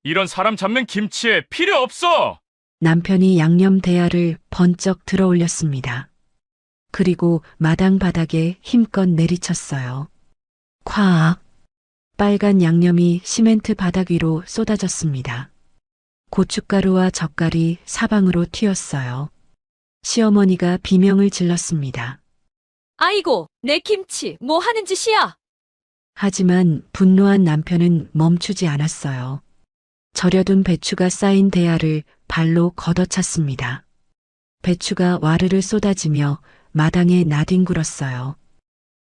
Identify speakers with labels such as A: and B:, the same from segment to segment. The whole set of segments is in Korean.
A: 이런 사람 잡는 김치에 필요 없어!
B: 남편이 양념 대야를 번쩍 들어 올렸습니다. 그리고 마당 바닥에 힘껏 내리쳤어요. 콱! 빨간 양념이 시멘트 바닥 위로 쏟아졌습니다. 고춧가루와 젓갈이 사방으로 튀었어요. 시어머니가 비명을 질렀습니다.
C: 아이고, 내 김치, 뭐 하는 짓이야?
B: 하지만 분노한 남편은 멈추지 않았어요. 절여둔 배추가 쌓인 대야를 발로 걷어찼습니다. 배추가 와르르 쏟아지며 마당에 나뒹굴었어요.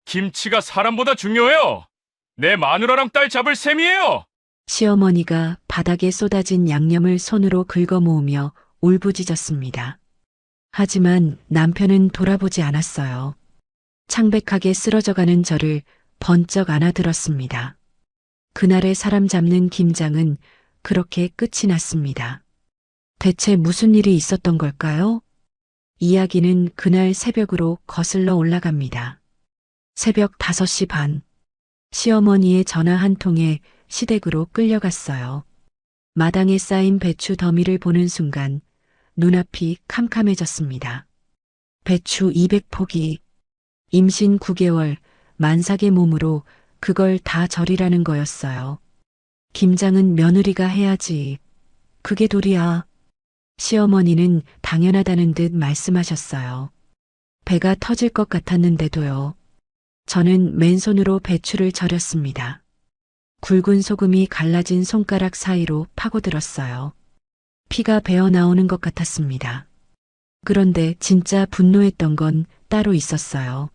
A: 김치가 사람보다 중요해요! 내 마누라랑 딸 잡을 셈이에요!
B: 시어머니가 바닥에 쏟아진 양념을 손으로 긁어 모으며 울부짖었습니다. 하지만 남편은 돌아보지 않았어요. 창백하게 쓰러져가는 저를 번쩍 안아들었습니다. 그날의 사람 잡는 김장은 그렇게 끝이 났습니다. 대체 무슨 일이 있었던 걸까요? 이야기는 그날 새벽으로 거슬러 올라갑니다. 새벽 5시 반. 시어머니의 전화 한 통에 시댁으로 끌려갔어요. 마당에 쌓인 배추 더미를 보는 순간 눈앞이 캄캄해졌습니다. 배추 200포기. 임신 9개월 만삭의 몸으로 그걸 다 절이라는 거였어요. 김장은 며느리가 해야지. 그게 도리야. 시어머니는 당연하다는 듯 말씀하셨어요. 배가 터질 것 같았는데도요. 저는 맨손으로 배추를 절였습니다. 굵은 소금이 갈라진 손가락 사이로 파고들었어요. 피가 배어 나오는 것 같았습니다. 그런데 진짜 분노했던 건 따로 있었어요.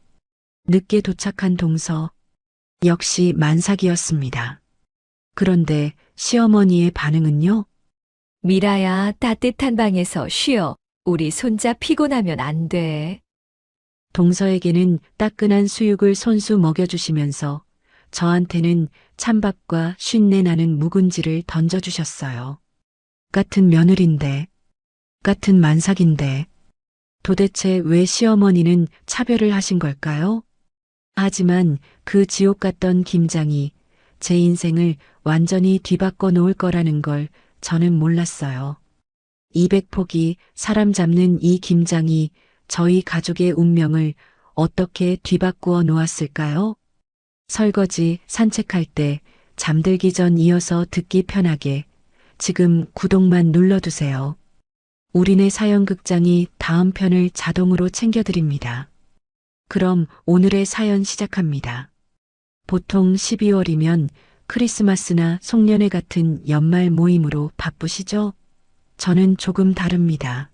B: 늦게 도착한 동서. 역시 만삭이었습니다. 그런데 시어머니의 반응은요?
C: 미라야, 따뜻한 방에서 쉬어. 우리 손자 피곤하면 안 돼.
B: 동서에게는 따끈한 수육을 손수 먹여주시면서 저한테는 찬밥과 쉰내 나는 묵은지를 던져주셨어요. 같은 며느린데, 같은 만삭인데, 도대체 왜 시어머니는 차별을 하신 걸까요? 하지만 그 지옥 같던 김장이 제 인생을 완전히 뒤바꿔 놓을 거라는 걸 저는 몰랐어요. 200포기 사람 잡는 이 김장이 저희 가족의 운명을 어떻게 뒤바꾸어 놓았을까요? 설거지, 산책할 때, 잠들기 전 이어서 듣기 편하게 지금 구독만 눌러두세요. 우리네 사연극장이 다음 편을 자동으로 챙겨드립니다. 그럼 오늘의 사연 시작합니다. 보통 12월이면 크리스마스나 송년회 같은 연말 모임으로 바쁘시죠? 저는 조금 다릅니다.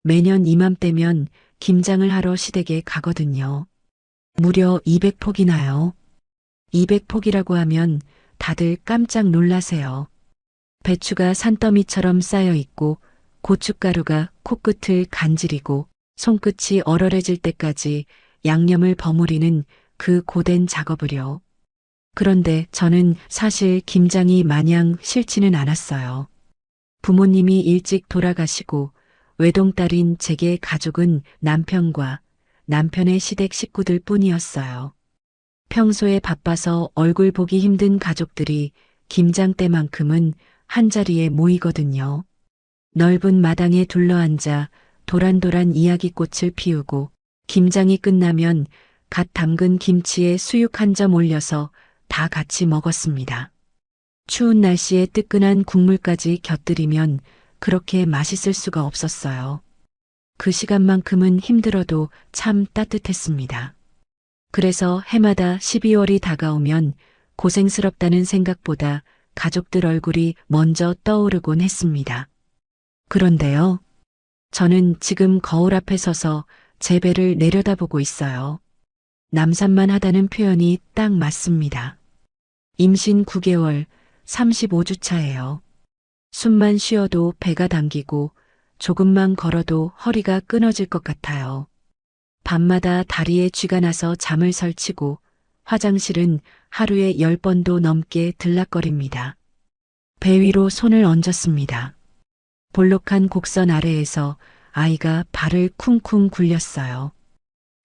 B: 매년 이맘때면 김장을 하러 시댁에 가거든요. 무려 200포기나요. 200포기라고 하면 다들 깜짝 놀라세요. 배추가 산더미처럼 쌓여 있고 고춧가루가 코끝을 간지리고 손끝이 얼얼해질 때까지 양념을 버무리는 그 고된 작업을요. 그런데 저는 사실 김장이 마냥 싫지는 않았어요. 부모님이 일찍 돌아가시고 외동딸인 제게 가족은 남편과 남편의 시댁 식구들 뿐이었어요. 평소에 바빠서 얼굴 보기 힘든 가족들이 김장 때만큼은 한자리에 모이거든요. 넓은 마당에 둘러앉아 도란도란 이야기꽃을 피우고 김장이 끝나면 갓 담근 김치에 수육 한 점 올려서 다 같이 먹었습니다. 추운 날씨에 뜨끈한 국물까지 곁들이면 그렇게 맛있을 수가 없었어요. 그 시간만큼은 힘들어도 참 따뜻했습니다. 그래서 해마다 12월이 다가오면 고생스럽다는 생각보다 가족들 얼굴이 먼저 떠오르곤 했습니다. 그런데요, 저는 지금 거울 앞에 서서 제 배를 내려다보고 있어요. 남산만 하다는 표현이 딱 맞습니다. 임신 9개월, 35주 차예요. 숨만 쉬어도 배가 당기고 조금만 걸어도 허리가 끊어질 것 같아요. 밤마다 다리에 쥐가 나서 잠을 설치고 화장실은 하루에 10번도 넘게 들락거립니다. 배 위로 손을 얹었습니다. 볼록한 곡선 아래에서 아이가 발을 쿵쿵 굴렸어요.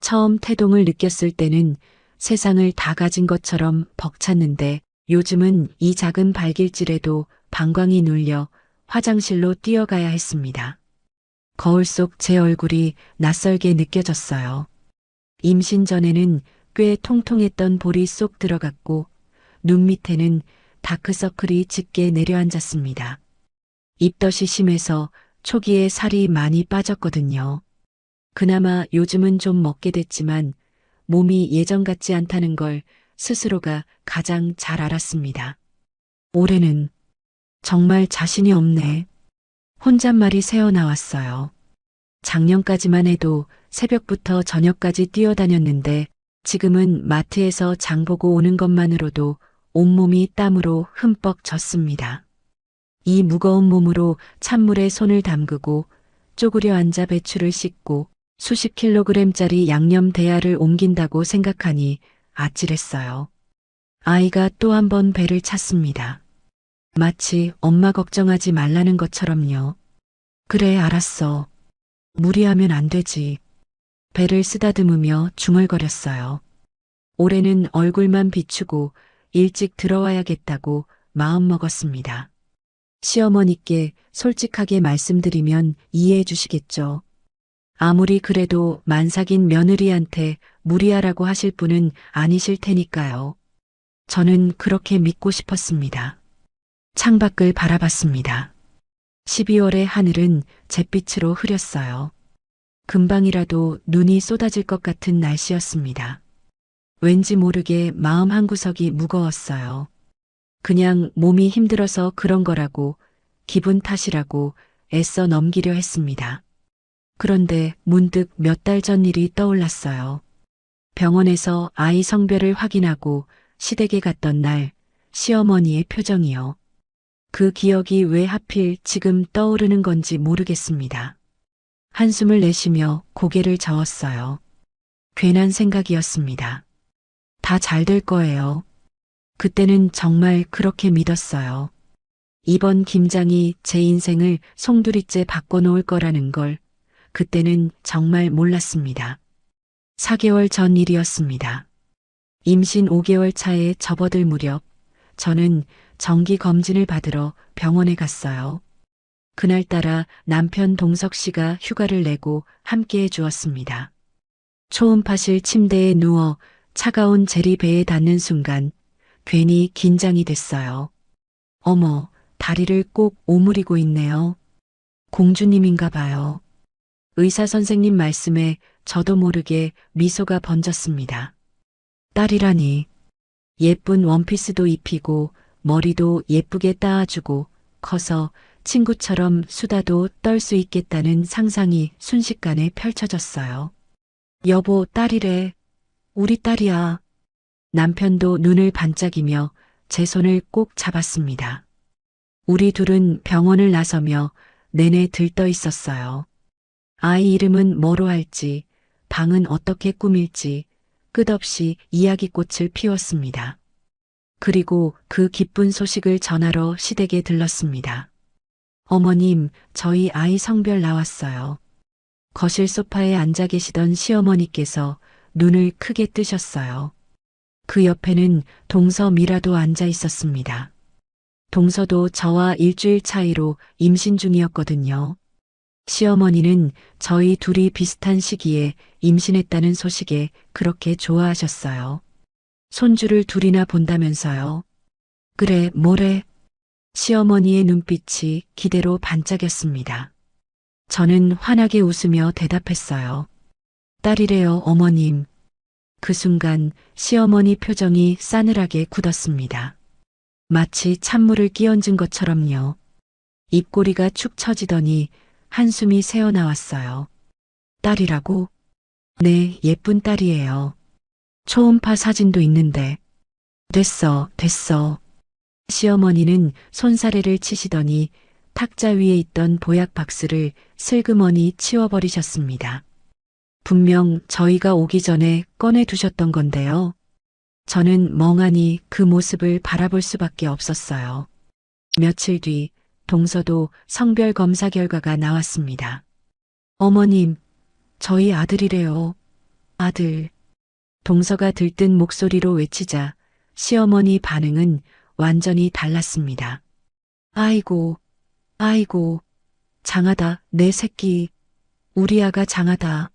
B: 처음 태동을 느꼈을 때는 세상을 다 가진 것처럼 벅찼는데 요즘은 이 작은 발길질에도 방광이 눌려 화장실로 뛰어가야 했습니다. 거울 속 제 얼굴이 낯설게 느껴졌어요. 임신 전에는 꽤 통통했던 볼이 쏙 들어갔고 눈 밑에는 다크서클이 짙게 내려앉았습니다. 입덧이 심해서 초기에 살이 많이 빠졌거든요. 그나마 요즘은 좀 먹게 됐지만 몸이 예전 같지 않다는 걸 스스로가 가장 잘 알았습니다. 올해는 정말 자신이 없네. 혼잣말이 새어나왔어요. 작년까지만 해도 새벽부터 저녁까지 뛰어다녔는데 지금은 마트에서 장 보고 오는 것만으로도 온몸이 땀으로 흠뻑 젖습니다. 이 무거운 몸으로 찬물에 손을 담그고 쪼그려 앉아 배추를 씻고 수십 킬로그램짜리 양념 대야를 옮긴다고 생각하니 아찔했어요. 아이가 또 한 번 배를 찼습니다. 마치 엄마 걱정하지 말라는 것처럼요. 그래, 알았어. 무리하면 안 되지. 배를 쓰다듬으며 중얼거렸어요. 올해는 얼굴만 비추고 일찍 들어와야겠다고 마음먹었습니다. 시어머니께 솔직하게 말씀드리면 이해해 주시겠죠. 아무리 그래도 만삭인 며느리한테 무리하라고 하실 분은 아니실 테니까요. 저는 그렇게 믿고 싶었습니다. 창밖을 바라봤습니다. 12월의 하늘은 잿빛으로 흐렸어요. 금방이라도 눈이 쏟아질 것 같은 날씨였습니다. 왠지 모르게 마음 한구석이 무거웠어요. 그냥 몸이 힘들어서 그런 거라고, 기분 탓이라고 애써 넘기려 했습니다. 그런데 문득 몇 달 전 일이 떠올랐어요. 병원에서 아이 성별을 확인하고 시댁에 갔던 날 시어머니의 표정이요. 그 기억이 왜 하필 지금 떠오르는 건지 모르겠습니다. 한숨을 내쉬며 고개를 저었어요. 괜한 생각이었습니다. 다 잘 될 거예요. 그때는 정말 그렇게 믿었어요. 이번 김장이 제 인생을 송두리째 바꿔놓을 거라는 걸 그때는 정말 몰랐습니다. 4개월 전 일이었습니다. 임신 5개월 차에 접어들 무렵 저는 정기 검진을 받으러 병원에 갔어요. 그날따라 남편 동석 씨가 휴가를 내고 함께 해주었습니다. 초음파실 침대에 누워 차가운 젤이 배에 닿는 순간 괜히 긴장이 됐어요. 어머, 다리를 꼭 오므리고 있네요. 공주님인가 봐요. 의사 선생님 말씀에 저도 모르게 미소가 번졌습니다. 딸이라니. 예쁜 원피스도 입히고 머리도 예쁘게 따아주고 커서 친구처럼 수다도 떨 수 있겠다는 상상이 순식간에 펼쳐졌어요. 여보, 딸이래. 우리 딸이야. 남편도 눈을 반짝이며 제 손을 꼭 잡았습니다. 우리 둘은 병원을 나서며 내내 들떠 있었어요. 아이 이름은 뭐로 할지, 방은 어떻게 꾸밀지 끝없이 이야기꽃을 피웠습니다. 그리고 그 기쁜 소식을 전하러 시댁에 들렀습니다. 어머님, 저희 아이 성별 나왔어요. 거실 소파에 앉아 계시던 시어머니께서 눈을 크게 뜨셨어요. 그 옆에는 동서 미라도 앉아 있었습니다. 동서도 저와 일주일 차이로 임신 중이었거든요. 시어머니는 저희 둘이 비슷한 시기에 임신했다는 소식에 그렇게 좋아하셨어요. 손주를 둘이나 본다면서요. 그래, 뭐래? 시어머니의 눈빛이 기대로 반짝였습니다. 저는 환하게 웃으며 대답했어요. 딸이래요, 어머님. 그 순간 시어머니 표정이 싸늘하게 굳었습니다. 마치 찬물을 끼얹은 것처럼요. 입꼬리가 축 처지더니 한숨이 새어나왔어요. 딸이라고? 네, 예쁜 딸이에요. 초음파 사진도 있는데. 됐어. 시어머니는 손사래를 치시더니 탁자 위에 있던 보약 박스를 슬그머니 치워버리셨습니다. 분명 저희가 오기 전에 꺼내두셨던 건데요. 저는 멍하니 그 모습을 바라볼 수밖에 없었어요. 며칠 뒤 동서도 성별 검사 결과가 나왔습니다. 어머님, 저희 아들이래요. 아들. 동서가 들뜬 목소리로 외치자 시어머니 반응은 완전히 달랐습니다. 아이고, 아이고, 장하다, 내 새끼. 우리 아가 장하다.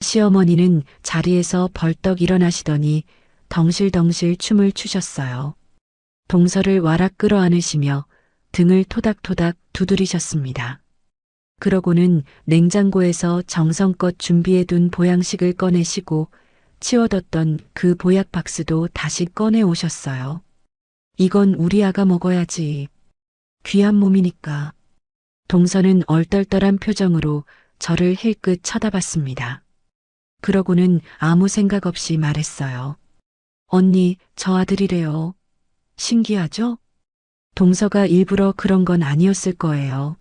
B: 시어머니는 자리에서 벌떡 일어나시더니 덩실덩실 춤을 추셨어요. 동서를 와락 끌어안으시며 등을 토닥토닥 두드리셨습니다. 그러고는 냉장고에서 정성껏 준비해둔 보양식을 꺼내시고 치워뒀던 그 보약 박스도 다시 꺼내 오셨어요. 이건 우리 아가 먹어야지. 귀한 몸이니까. 동서는 얼떨떨한 표정으로 저를 힐끗 쳐다봤습니다. 그러고는 아무 생각 없이 말했어요. 언니, 저 아들이래요. 신기하죠? 동서가 일부러 그런 건 아니었을 거예요.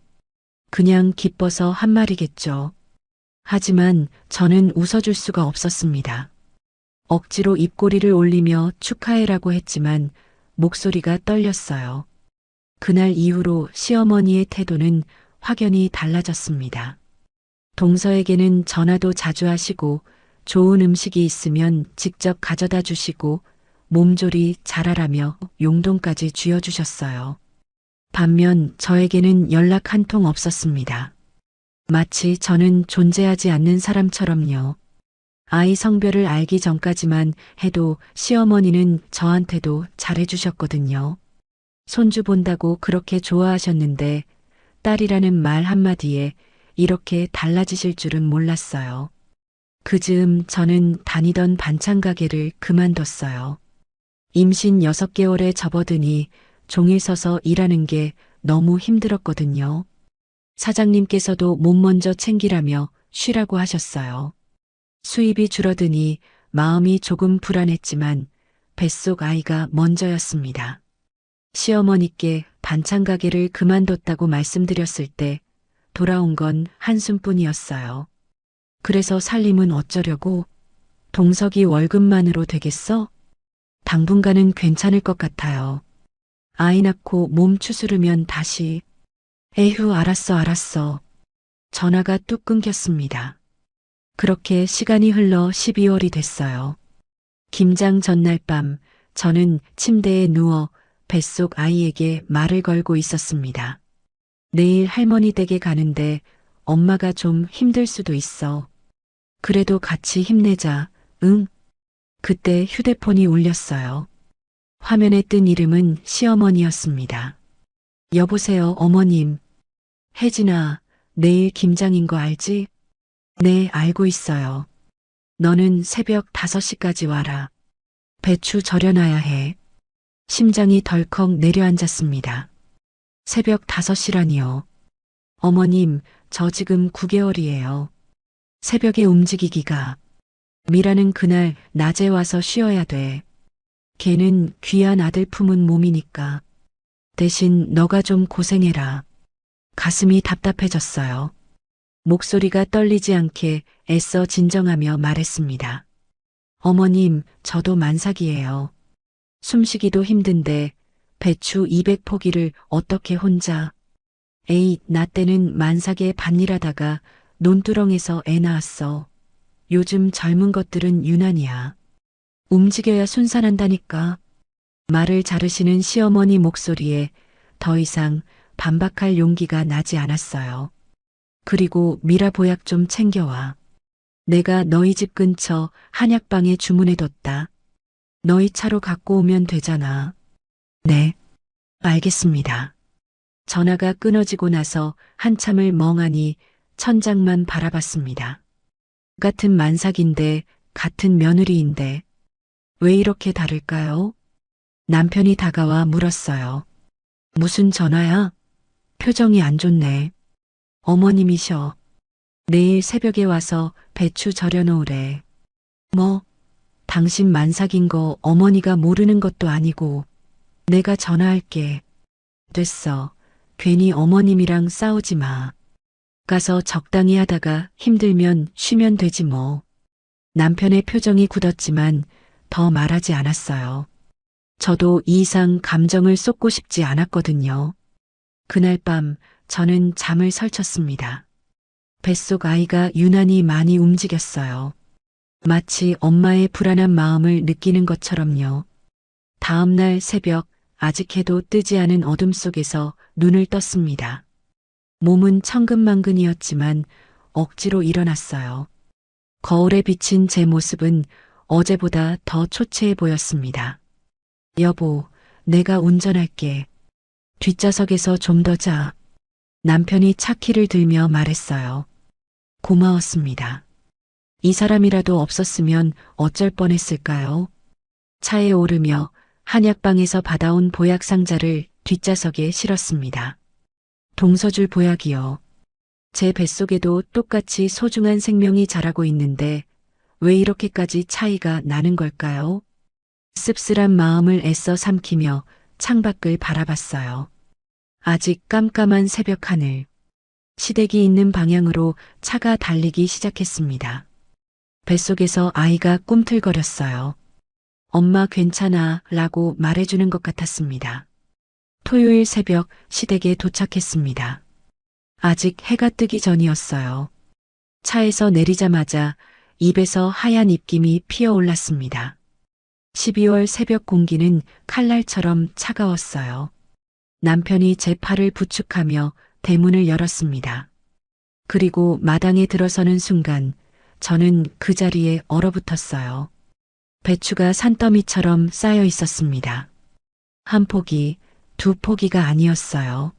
B: 그냥 기뻐서 한 말이겠죠. 하지만 저는 웃어줄 수가 없었습니다. 억지로 입꼬리를 올리며 축하해라고 했지만 목소리가 떨렸어요. 그날 이후로 시어머니의 태도는 확연히 달라졌습니다. 동서에게는 전화도 자주 하시고 좋은 음식이 있으면 직접 가져다 주시고 몸조리 잘하라며 용돈까지 쥐어주셨어요. 반면 저에게는 연락 한 통 없었습니다. 마치 저는 존재하지 않는 사람처럼요. 아이 성별을 알기 전까지만 해도 시어머니는 저한테도 잘해주셨거든요. 손주 본다고 그렇게 좋아하셨는데 딸이라는 말 한마디에 이렇게 달라지실 줄은 몰랐어요. 그 즈음 저는 다니던 반찬 가게를 그만뒀어요. 임신 6개월에 접어드니 종일 서서 일하는 게 너무 힘들었거든요. 사장님께서도 몸 먼저 챙기라며 쉬라고 하셨어요. 수입이 줄어드니 마음이 조금 불안했지만 뱃속 아이가 먼저였습니다. 시어머니께 반찬 가게를 그만뒀다고 말씀드렸을 때 돌아온 건 한숨뿐이었어요. 그래서 살림은 어쩌려고? 동석이 월급만으로 되겠어? 당분간은 괜찮을 것 같아요. 아이 낳고 몸 추스르면 다시. 에휴, 알았어. 전화가 뚝 끊겼습니다. 그렇게 시간이 흘러 12월이 됐어요. 김장 전날 밤 저는 침대에 누워 뱃속 아이에게 말을 걸고 있었습니다. 내일 할머니 댁에 가는데 엄마가 좀 힘들 수도 있어. 그래도 같이 힘내자, 응? 그때 휴대폰이 울렸어요. 화면에 뜬 이름은 시어머니였습니다. 여보세요, 어머님. 혜진아, 내일 김장인 거 알지? 네, 알고 있어요. 너는 새벽 5시까지 와라. 배추 절여놔야 해. 심장이 덜컥 내려앉았습니다. 새벽 5시라니요. 어머님, 저 지금 9개월이에요. 새벽에 움직이기가. 미라는 그날 낮에 와서 쉬어야 돼. 걔는 귀한 아들 품은 몸이니까. 대신 너가 좀 고생해라. 가슴이 답답해졌어요. 목소리가 떨리지 않게 애써 진정하며 말했습니다. 어머님, 저도 만삭이에요. 숨쉬기도 힘든데 배추 200포기를 어떻게 혼자. 에이, 나 때는 만삭에 밭일하다가 논두렁에서 애 낳았어. 요즘 젊은 것들은 유난이야. 움직여야 순산한다니까. 말을 자르시는 시어머니 목소리에 더 이상 반박할 용기가 나지 않았어요. 그리고 미라 보약 좀 챙겨와. 내가 너희 집 근처 한약방에 주문해뒀다. 너희 차로 갖고 오면 되잖아. 네, 알겠습니다. 전화가 끊어지고 나서 한참을 멍하니 천장만 바라봤습니다. 같은 만삭인데 같은 며느리인데 왜 이렇게 다를까요? 남편이 다가와 물었어요. 무슨 전화야? 표정이 안 좋네. 어머님이셔. 내일 새벽에 와서 배추 절여놓으래. 뭐? 당신 만삭인 거 어머니가 모르는 것도 아니고. 내가 전화할게. 됐어. 괜히 어머님이랑 싸우지 마. 가서 적당히 하다가 힘들면 쉬면 되지 뭐. 남편의 표정이 굳었지만 더 말하지 않았어요. 저도 이 이상 감정을 쏟고 싶지 않았거든요. 그날 밤 저는 잠을 설쳤습니다. 뱃속 아이가 유난히 많이 움직였어요. 마치 엄마의 불안한 마음을 느끼는 것처럼요. 다음 날 새벽 아직 해도 뜨지 않은 어둠 속에서 눈을 떴습니다. 몸은 천근만근이었지만 억지로 일어났어요. 거울에 비친 제 모습은 어제보다 더 초췌해 보였습니다. 여보, 내가 운전할게. 뒷좌석에서 좀 더 자. 남편이 차 키를 들며 말했어요. 고마웠습니다. 이 사람이라도 없었으면 어쩔 뻔했을까요? 차에 오르며 한약방에서 받아온 보약 상자를 뒷좌석에 실었습니다. 동서줄 보약이요. 제 뱃속에도 똑같이 소중한 생명이 자라고 있는데 왜 이렇게까지 차이가 나는 걸까요? 씁쓸한 마음을 애써 삼키며 창밖을 바라봤어요. 아직 깜깜한 새벽 하늘. 시댁이 있는 방향으로 차가 달리기 시작했습니다. 뱃속에서 아이가 꿈틀거렸어요. 엄마 괜찮아 라고 말해주는 것 같았습니다. 토요일 새벽 시댁에 도착했습니다. 아직 해가 뜨기 전이었어요. 차에서 내리자마자 입에서 하얀 입김이 피어올랐습니다. 12월 새벽 공기는 칼날처럼 차가웠어요. 남편이 제 팔을 부축하며 대문을 열었습니다. 그리고 마당에 들어서는 순간 저는 그 자리에 얼어붙었어요. 배추가 산더미처럼 쌓여 있었습니다. 한 포기, 두 포기가 아니었어요.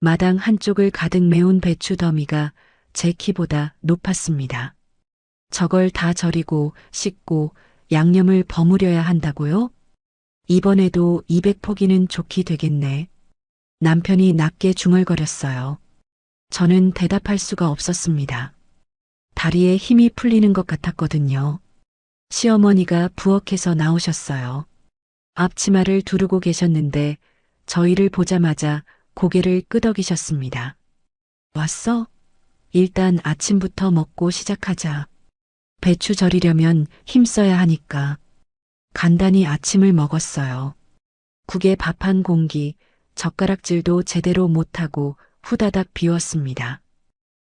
B: 마당 한쪽을 가득 메운 배추 더미가 제 키보다 높았습니다. 저걸 다 절이고 씻고 양념을 버무려야 한다고요? 이번에도 200포기는 좋게 되겠네. 남편이 낮게 중얼거렸어요. 저는 대답할 수가 없었습니다. 다리에 힘이 풀리는 것 같았거든요. 시어머니가 부엌에서 나오셨어요. 앞치마를 두르고 계셨는데 저희를 보자마자 고개를 끄덕이셨습니다. 왔어? 일단 아침부터 먹고 시작하자. 배추 절이려면 힘써야 하니까. 간단히 아침을 먹었어요. 국에 밥 한 공기, 젓가락질도 제대로 못하고 후다닥 비웠습니다.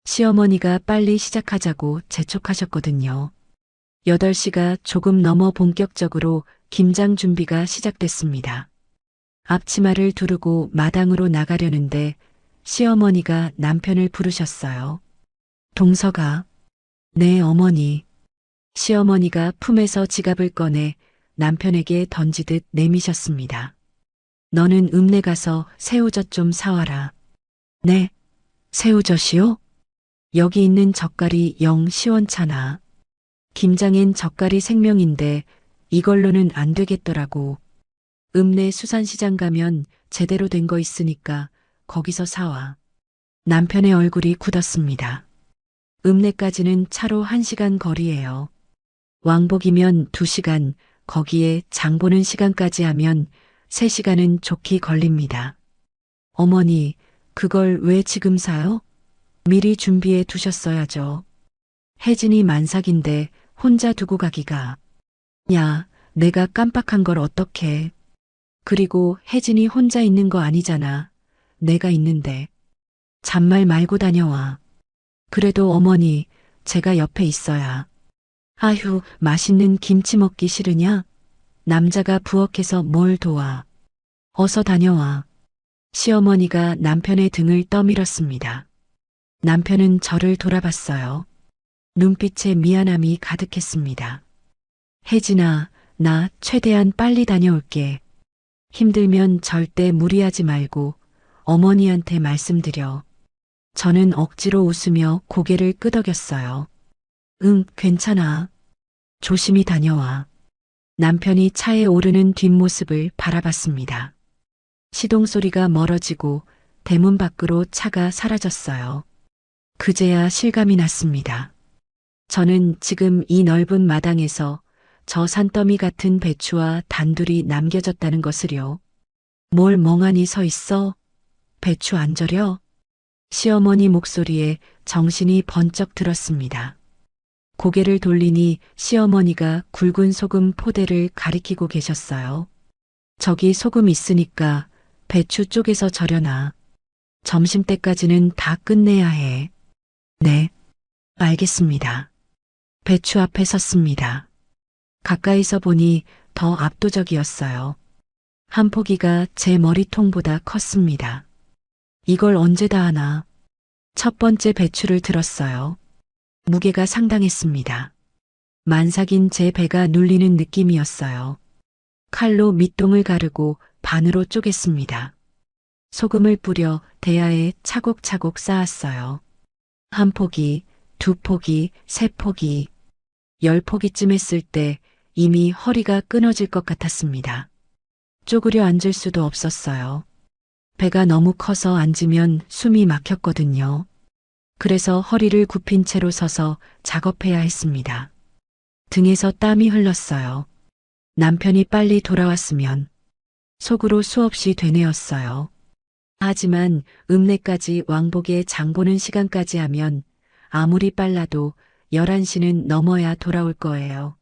B: 시어머니가 빨리 시작하자고 재촉하셨거든요. 8시가 조금 넘어 본격적으로 김장 준비가 시작됐습니다. 앞치마를 두르고 마당으로 나가려는데 시어머니가 남편을 부르셨어요. 동서가. 네, 어머니. 시어머니가 품에서 지갑을 꺼내 남편에게 던지듯 내미셨습니다. 너는 읍내 가서 새우젓 좀 사와라. 네, 새우젓이요? 여기 있는 젓갈이 영 시원찮아. 김장엔 젓갈이 생명인데 이걸로는 안 되겠더라고. 읍내 수산시장 가면 제대로 된 거 있으니까 거기서 사와. 남편의 얼굴이 굳었습니다. 읍내까지는 차로 1시간 거리예요. 왕복이면 2시간, 거기에 장 보는 시간까지 하면 3시간은 좋게 걸립니다. 어머니, 그걸 왜 지금 사요? 미리 준비해 두셨어야죠. 혜진이 만삭인데 혼자 두고 가기가. 야, 내가 깜빡한 걸 어떡해. 그리고 혜진이 혼자 있는 거 아니잖아. 내가 있는데. 잔말 말고 다녀와. 그래도 어머니, 제가 옆에 있어야. 아휴, 맛있는 김치 먹기 싫으냐? 남자가 부엌에서 뭘 도와. 어서 다녀와. 시어머니가 남편의 등을 떠밀었습니다. 남편은 저를 돌아봤어요. 눈빛에 미안함이 가득했습니다. 혜진아, 나 최대한 빨리 다녀올게. 힘들면 절대 무리하지 말고 어머니한테 말씀드려. 저는 억지로 웃으며 고개를 끄덕였어요. 응, 괜찮아. 조심히 다녀와. 남편이 차에 오르는 뒷모습을 바라봤습니다. 시동 소리가 멀어지고 대문 밖으로 차가 사라졌어요. 그제야 실감이 났습니다. 저는 지금 이 넓은 마당에서 저 산더미 같은 배추와 단둘이 남겨졌다는 것을요. 뭘 멍하니 서 있어? 배추 안 절여? 시어머니 목소리에 정신이 번쩍 들었습니다. 고개를 돌리니 시어머니가 굵은 소금 포대를 가리키고 계셨어요. 저기 소금 있으니까 배추 쪼개서 절여놔. 점심때까지는 다 끝내야 해. 네, 알겠습니다. 배추 앞에 섰습니다. 가까이서 보니 더 압도적이었어요. 한 포기가 제 머리통보다 컸습니다. 이걸 언제 다 하나? 첫 번째 배추를 들었어요. 무게가 상당했습니다. 만삭인 제 배가 눌리는 느낌이었어요. 칼로 밑동을 가르고 반으로 쪼갰습니다. 소금을 뿌려 대야에 차곡차곡 쌓았어요. 한 포기, 두 포기, 세 포기, 10포기쯤 했을 때 이미 허리가 끊어질 것 같았습니다. 쪼그려 앉을 수도 없었어요. 배가 너무 커서 앉으면 숨이 막혔거든요. 그래서 허리를 굽힌 채로 서서 작업해야 했습니다. 등에서 땀이 흘렀어요. 남편이 빨리 돌아왔으면 속으로 수없이 되뇌었어요. 하지만 읍내까지 왕복에 장 보는 시간까지 하면 아무리 빨라도 11시는 넘어야 돌아올 거예요.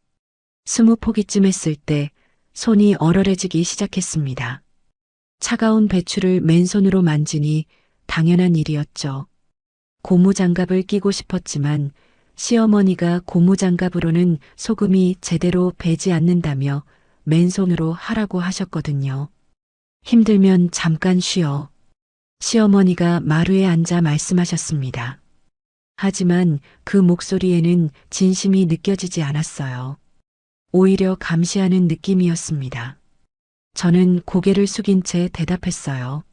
B: 20포기쯤 했을 때 손이 얼얼해지기 시작했습니다. 차가운 배추를 맨손으로 만지니 당연한 일이었죠. 고무장갑을 끼고 싶었지만 시어머니가 고무장갑으로는 소금이 제대로 배지 않는다며 맨손으로 하라고 하셨거든요. 힘들면 잠깐 쉬어. 시어머니가 마루에 앉아 말씀하셨습니다. 하지만 그 목소리에는 진심이 느껴지지 않았어요. 오히려 감시하는 느낌이었습니다. 저는 고개를 숙인 채 대답했어요.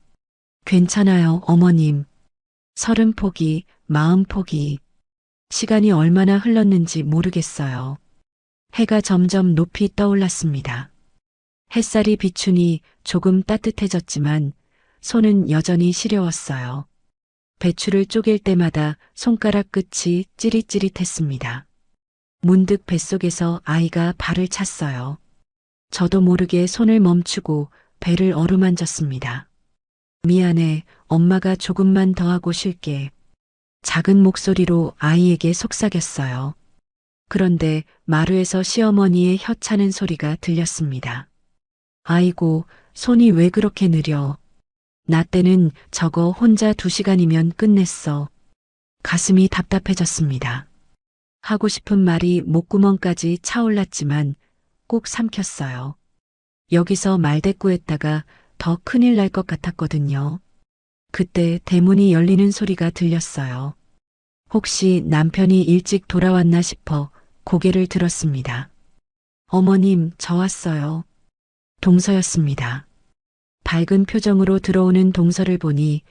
B: 괜찮아요, 어머님. 30포기, 40포기. 시간이 얼마나 흘렀는지 모르겠어요. 해가 점점 높이 떠올랐습니다. 햇살이 비추니 조금 따뜻해졌지만 손은 여전히 시려웠어요. 배추를 쪼갤 때마다 손가락 끝이 찌릿찌릿했습니다. 문득 뱃속에서 아이가 발을 찼어요. 저도 모르게 손을 멈추고 배를 어루만졌습니다. 미안해, 엄마가 조금만 더 하고 쉴게. 작은 목소리로 아이에게 속삭였어요. 그런데 마루에서 시어머니의 혀차는 소리가 들렸습니다. 아이고, 손이 왜 그렇게 느려. 나 때는 저거 혼자 2시간이면 끝냈어. 가슴이 답답해졌습니다. 하고 싶은 말이 목구멍까지 차올랐지만 꼭 삼켰어요. 여기서 말대꾸했다가 더 큰일 날 것 같았거든요. 그때 대문이 열리는 소리가 들렸어요. 혹시 남편이 일찍 돌아왔나 싶어 고개를 들었습니다. 어머님, 저 왔어요. 동서였습니다. 밝은 표정으로 들어오는 동서를 보니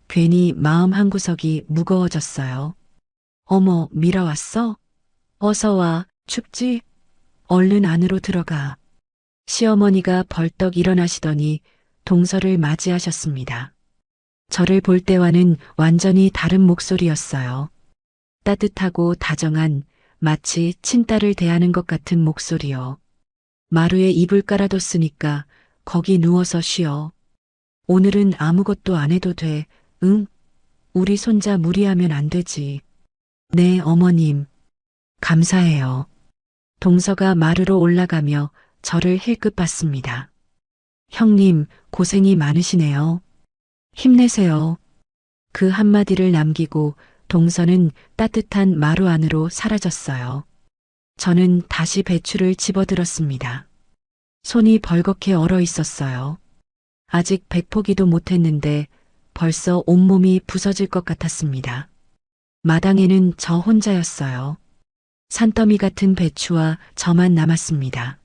B: 괜히 마음 한구석이 무거워졌어요. 어머, 미라 왔어? 어서 와, 춥지? 얼른 안으로 들어가. 시어머니가 벌떡 일어나시더니 동서를 맞이하셨습니다. 저를 볼 때와는 완전히 다른 목소리였어요. 따뜻하고 다정한 마치 친딸을 대하는 것 같은 목소리요. 마루에 이불 깔아뒀으니까 거기 누워서 쉬어. 오늘은 아무것도 안 해도 돼. 응? 우리 손자 무리하면 안 되지. 네, 어머님. 감사해요. 동서가 마루로 올라가며 저를 힐끗 봤습니다. 형님, 고생이 많으시네요. 힘내세요. 그 한마디를 남기고 동서는 따뜻한 마루 안으로 사라졌어요. 저는 다시 배추를 집어들었습니다. 손이 벌겋게 얼어 있었어요. 아직 100포기도 못했는데 벌써 온몸이 부서질 것 같았습니다. 마당에는 저 혼자였어요. 산더미 같은 배추와 저만 남았습니다.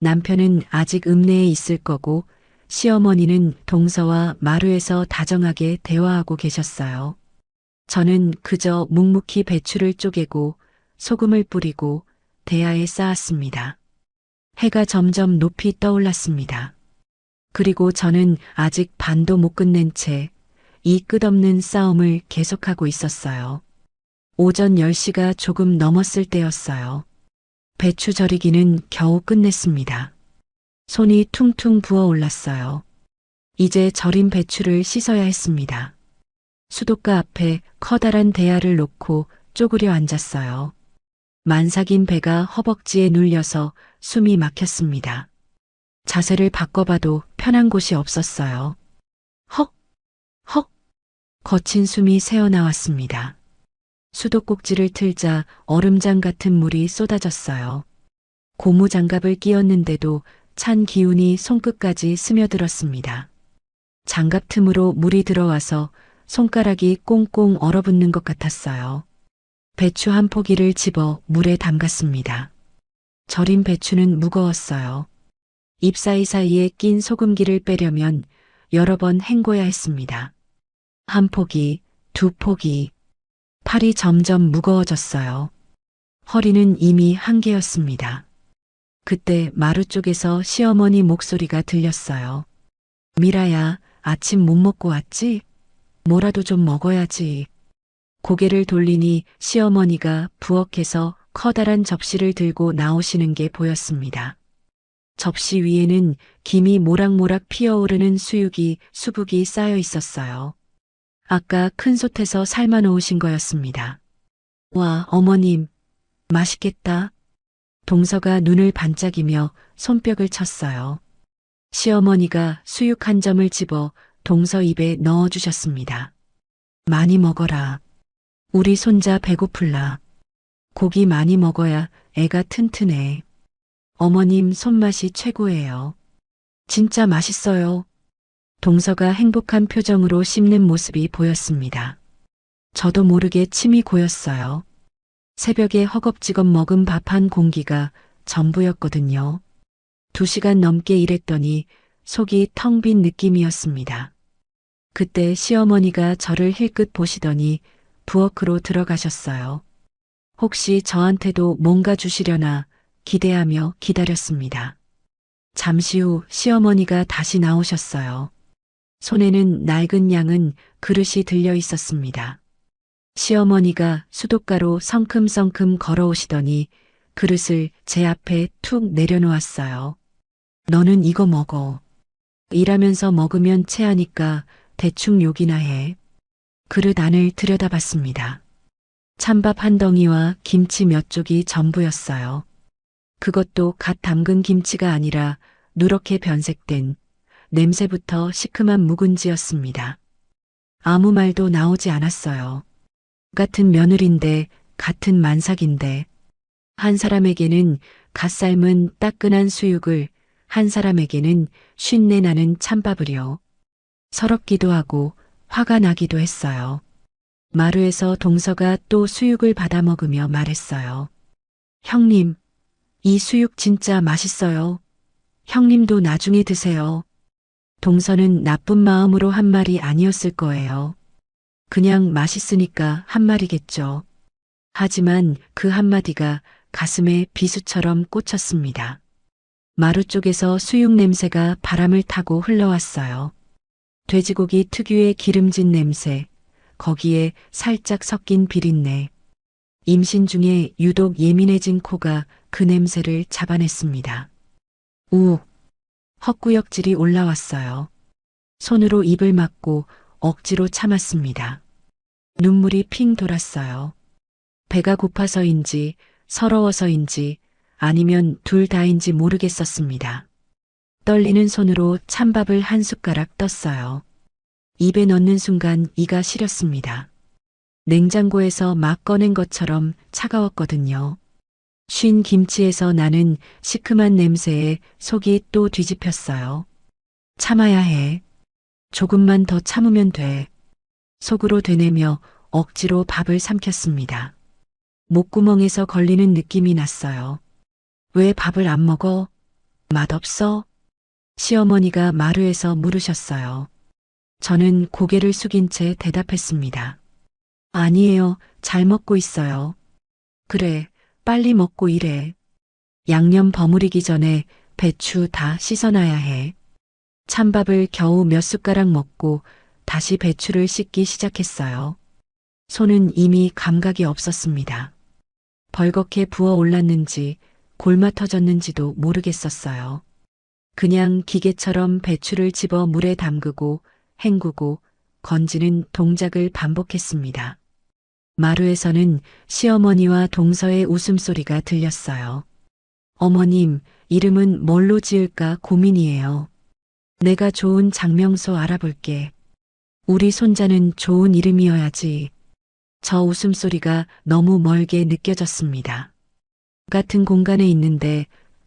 B: 남편은 아직 읍내에 있을 거고 시어머니는 동서와 마루에서 다정하게 대화하고 계셨어요. 저는 그저 묵묵히 배추를 쪼개고 소금을 뿌리고 대야에 쌓았습니다. 해가 점점 높이 떠올랐습니다. 그리고 저는 아직 반도 못 끝낸 채 이 끝없는 싸움을 계속하고 있었어요. 오전 10시가 조금 넘었을 때였어요. 배추 절이기는 겨우 끝냈습니다. 손이 퉁퉁 부어올랐어요. 이제 절인 배추를 씻어야 했습니다. 수도가 앞에 커다란 대야를 놓고 쪼그려 앉았어요. 만삭인 배가 허벅지에 눌려서 숨이 막혔습니다. 자세를 바꿔봐도 편한 곳이 없었어요. 헉! 헉! 거친 숨이 새어나왔습니다. 수도꼭지를 틀자 얼음장 같은 물이 쏟아졌어요. 고무장갑을 끼웠는데도 찬 기운이 손끝까지 스며들었습니다. 장갑 틈으로 물이 들어와서 손가락이 꽁꽁 얼어붙는 것 같았어요. 배추 한 포기를 집어 물에 담갔습니다. 절인 배추는 무거웠어요. 잎 사이사이에 낀 소금기를 빼려면 여러 번 헹궈야 했습니다. 한 포기, 두 포기. 팔이 점점 무거워졌어요. 허리는 이미 한계였습니다. 그때 마루 쪽에서 시어머니 목소리가 들렸어요. 미라야, 아침 못 먹고 왔지? 뭐라도 좀 먹어야지. 고개를 돌리니 시어머니가 부엌에서 커다란 접시를 들고 나오시는 게 보였습니다. 접시 위에는 김이 모락모락 피어오르는 수북이 쌓여 있었어요. 아까 큰 솥에서 삶아 놓으신 거였습니다. 와, 어머님, 맛있겠다. 동서가 눈을 반짝이며 손뼉을 쳤어요. 시어머니가 수육 한 점을 집어 동서 입에 넣어주셨습니다. 많이 먹어라. 우리 손자 배고플라. 고기 많이 먹어야 애가 튼튼해. 어머님 손맛이 최고예요. 진짜 맛있어요. 동서가 행복한 표정으로 씹는 모습이 보였습니다. 저도 모르게 침이 고였어요. 새벽에 허겁지겁 먹은 밥 한 공기가 전부였거든요. 2시간 넘게 일했더니 속이 텅 빈 느낌이었습니다. 그때 시어머니가 저를 힐끗 보시더니 부엌으로 들어가셨어요. 혹시 저한테도 뭔가 주시려나 기대하며 기다렸습니다. 잠시 후 시어머니가 다시 나오셨어요. 손에는 낡은 양은 그릇이 들려 있었습니다. 시어머니가 수도가로 성큼성큼 걸어오시더니 그릇을 제 앞에 툭 내려놓았어요. 너는 이거 먹어. 일하면서 먹으면 체하니까 대충 욕이나 해. 그릇 안을 들여다봤습니다. 찬밥 한 덩이와 김치 몇 쪽이 전부였어요. 그것도 갓 담근 김치가 아니라 누렇게 변색된 냄새부터 시큼한 묵은지였습니다. 아무 말도 나오지 않았어요. 같은 며느린데 같은 만삭인데 한 사람에게는 갓 삶은 따끈한 수육을 한 사람에게는 쉰내 나는 찬밥을요. 서럽기도 하고 화가 나기도 했어요. 마루에서 동서가 또 수육을 받아 먹으며 말했어요. 형님, 이 수육 진짜 맛있어요. 형님도 나중에 드세요. 동서는 나쁜 마음으로 한 말이 아니었을 거예요. 그냥 맛있으니까 한 말이겠죠. 하지만 그 한마디가 가슴에 비수처럼 꽂혔습니다. 마루 쪽에서 수육 냄새가 바람을 타고 흘러왔어요. 돼지고기 특유의 기름진 냄새, 거기에 살짝 섞인 비린내. 임신 중에 유독 예민해진 코가 그 냄새를 잡아냈습니다. 우, 헛구역질이 올라왔어요. 손으로 입을 막고 억지로 참았습니다. 눈물이 핑 돌았어요. 배가 고파서인지 서러워서인지 아니면 둘 다인지 모르겠었습니다. 떨리는 손으로 찬밥을 한 숟가락 떴어요. 입에 넣는 순간 이가 시렸습니다. 냉장고에서 막 꺼낸 것처럼 차가웠거든요. 쉰 김치에서 나는 시큼한 냄새에 속이 또 뒤집혔어요. 참아야 해. 조금만 더 참으면 돼. 속으로 되뇌며 억지로 밥을 삼켰습니다. 목구멍에서 걸리는 느낌이 났어요. 왜 밥을 안 먹어? 맛없어? 시어머니가 마루에서 물으셨어요. 저는 고개를 숙인 채 대답했습니다. 아니에요. 잘 먹고 있어요. 그래, 빨리 먹고 일해. 양념 버무리기 전에 배추 다 씻어놔야 해. 찬밥을 겨우 몇 숟가락 먹고 다시 배추를 씻기 시작했어요. 손은 이미 감각이 없었습니다. 벌겋게 부어 올랐는지 골마 터졌는지도 모르겠었어요. 그냥 기계처럼 배추를 집어 물에 담그고 헹구고 건지는 동작을 반복했습니다. 마루에서는 시어머니와 동서의 웃음소리가 들렸어요. 어머님, 이름은 뭘로 지을까 고민이에요. 내가 좋은 장명소 알아볼게. 우리 손자는 좋은 이름이어야지. 저 웃음소리가 너무 멀게 느껴졌습니다. 같은 공간에 있는데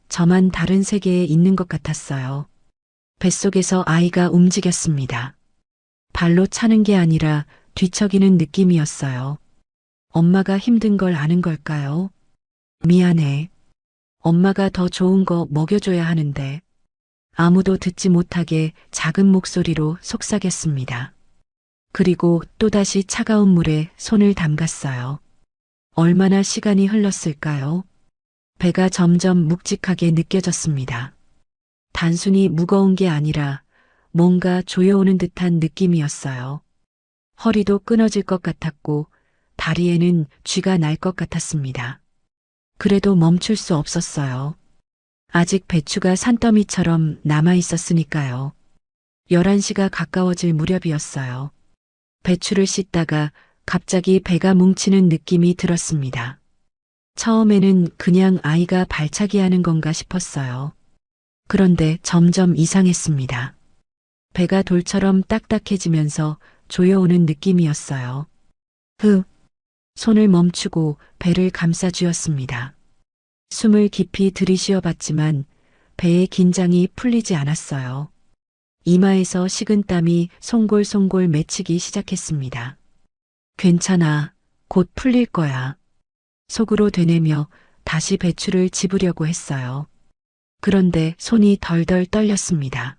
B: 저만 다른 세계에 있는 것 같았어요. 뱃속에서 아이가 움직였습니다. 발로 차는 게 아니라 뒤척이는 느낌이었어요. 엄마가 힘든 걸 아는 걸까요? 미안해. 엄마가 더 좋은 거 먹여줘야 하는데. 아무도 듣지 못하게 작은 목소리로 속삭였습니다. 그리고 또다시 차가운 물에 손을 담갔어요. 얼마나 시간이 흘렀을까요? 배가 점점 묵직하게 느껴졌습니다. 단순히 무거운 게 아니라 뭔가 조여오는 듯한 느낌이었어요. 허리도 끊어질 것 같았고 다리에는 쥐가 날 것 같았습니다. 그래도 멈출 수 없었어요. 아직 배추가 산더미처럼 남아 있었으니까요. 11시가 가까워질 무렵이었어요. 배추를 씻다가 갑자기 배가 뭉치는 느낌이 들었습니다. 처음에는 그냥 아이가 발차기 하는 건가 싶었어요. 그런데 점점 이상했습니다. 배가 돌처럼 딱딱해지면서 조여오는 느낌이었어요. 손을 멈추고 배를 감싸 쥐었습니다. 숨을 깊이 들이쉬어 봤지만 배의 긴장이 풀리지 않았어요. 이마에서 식은땀이 송골송골 맺히기 시작했습니다. 괜찮아. 곧 풀릴 거야. 속으로 되뇌며 다시 배추를 집으려고 했어요. 그런데 손이 덜덜 떨렸습니다.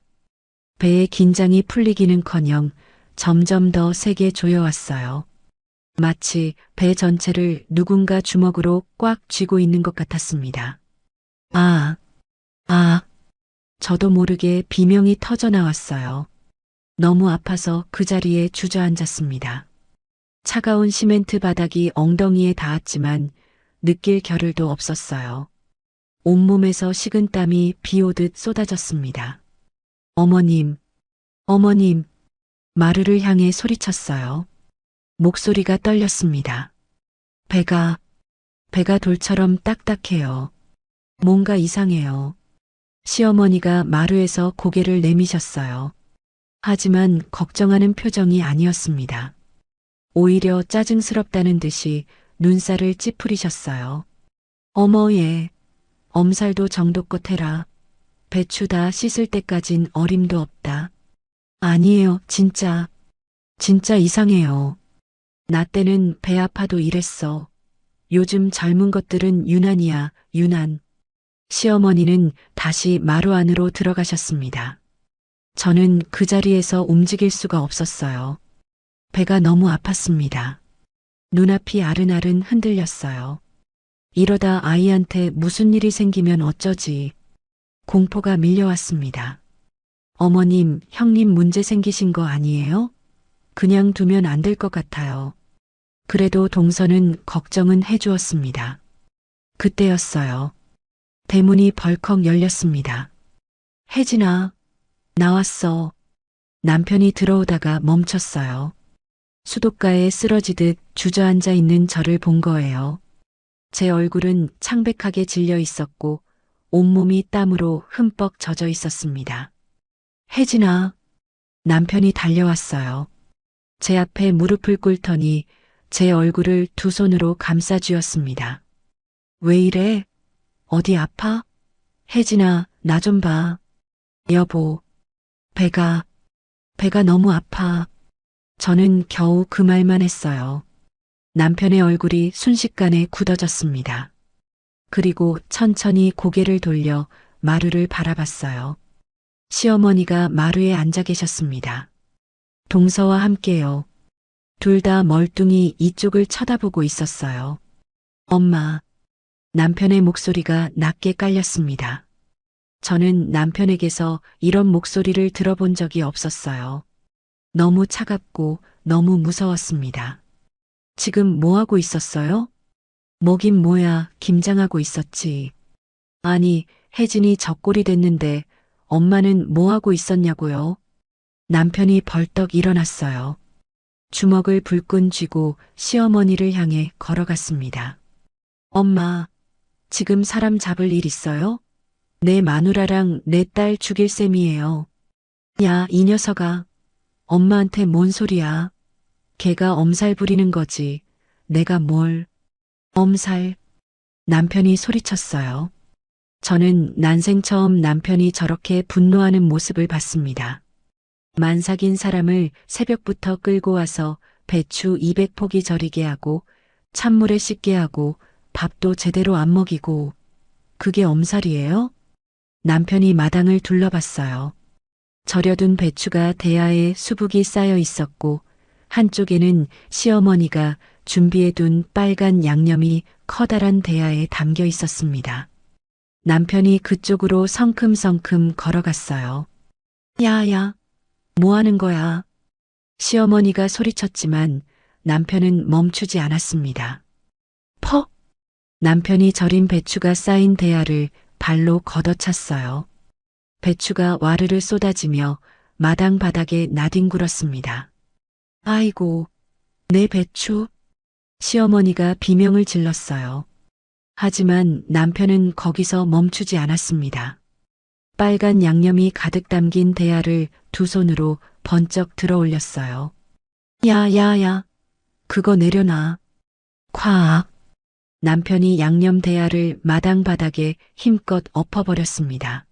B: 배의 긴장이 풀리기는커녕 점점 더 세게 조여왔어요. 마치 배 전체를 누군가 주먹으로 꽉 쥐고 있는 것 같았습니다. 저도 모르게 비명이 터져 나왔어요. 너무 아파서 그 자리에 주저앉았습니다. 차가운 시멘트 바닥이 엉덩이에 닿았지만 느낄 겨를도 없었어요. 온몸에서 식은땀이 비 오듯 쏟아졌습니다. 어머님, 마루를 향해 소리쳤어요. 목소리가 떨렸습니다. 배가 돌처럼 딱딱해요. 뭔가 이상해요. 시어머니가 마루에서 고개를 내미셨어요. 하지만 걱정하는 표정이 아니었습니다. 오히려 짜증스럽다는 듯이 눈살을 찌푸리셨어요. 어머 얘, 엄살도 정도껏 해라. 배추 다 씻을 때까진 어림도 없다. 아니에요, 진짜 이상해요. 나 때는 배 아파도 이랬어. 요즘 젊은 것들은 유난이야, 유난. 시어머니는 다시 마루 안으로 들어가셨습니다. 저는 그 자리에서 움직일 수가 없었어요. 배가 너무 아팠습니다. 눈앞이 아른아른 흔들렸어요. 이러다 아이한테 무슨 일이 생기면 어쩌지. 공포가 밀려왔습니다. 어머님, 형님 문제 생기신 거 아니에요? 그냥 두면 안 될 것 같아요. 그래도 동서는 걱정은 해주었습니다. 그때였어요. 대문이 벌컥 열렸습니다. 혜진아, 나왔어. 남편이 들어오다가 멈췄어요. 수도가에 쓰러지듯 주저앉아 있는 저를 본 거예요. 제 얼굴은 창백하게 질려 있었고 온몸이 땀으로 흠뻑 젖어 있었습니다. 혜진아, 남편이 달려왔어요. 제 앞에 무릎을 꿇더니 제 얼굴을 두 손으로 감싸 쥐었습니다. 왜 이래? 어디 아파? 혜진아, 나 좀 봐. 여보, 배가 너무 아파. 저는 겨우 그 말만 했어요. 남편의 얼굴이 순식간에 굳어졌습니다. 그리고 천천히 고개를 돌려 마루를 바라봤어요. 시어머니가 마루에 앉아 계셨습니다. 동서와 함께요. 둘 다 멀뚱히 이쪽을 쳐다보고 있었어요. 엄마, 남편의 목소리가 낮게 깔렸습니다. 저는 남편에게서 이런 목소리를 들어본 적이 없었어요. 너무 차갑고 너무 무서웠습니다. 지금 뭐 하고 있었어요? 뭐긴 뭐야, 김장하고 있었지. 아니, 혜진이 젖골이 됐는데 엄마는 뭐 하고 있었냐고요? 남편이 벌떡 일어났어요. 주먹을 불끈 쥐고 시어머니를 향해 걸어갔습니다. 엄마, 지금 사람 잡을 일 있어요? 내 마누라랑 내 딸 죽일 셈이에요. 야, 이 녀석아. 엄마한테 뭔 소리야. 걔가 엄살 부리는 거지. 내가 뭘. 엄살. 남편이 소리쳤어요. 저는 난생 처음 남편이 저렇게 분노하는 모습을 봤습니다. 만삭인 사람을 새벽부터 끌고 와서 배추 200포기 절이게 하고 찬물에 씻게 하고 밥도 제대로 안 먹이고 그게 엄살이에요? 남편이 마당을 둘러봤어요. 절여둔 배추가 대야에 수북이 쌓여 있었고 한쪽에는 시어머니가 준비해둔 빨간 양념이 커다란 대야에 담겨 있었습니다. 남편이 그쪽으로 성큼성큼 걸어갔어요. 야야, 뭐 하는 거야? 시어머니가 소리쳤지만 남편은 멈추지 않았습니다. 퍽! 남편이 절인 배추가 쌓인 대야를 발로 걷어찼어요. 배추가 와르르 쏟아지며 마당 바닥에 나뒹굴었습니다. 아이고, 내 배추. 시어머니가 비명을 질렀어요. 하지만 남편은 거기서 멈추지 않았습니다. 빨간 양념이 가득 담긴 대야를 두 손으로 번쩍 들어 올렸어요. 야야야, 그거 내려놔. 콱! 남편이 양념 대야를 마당 바닥에 힘껏 엎어버렸습니다.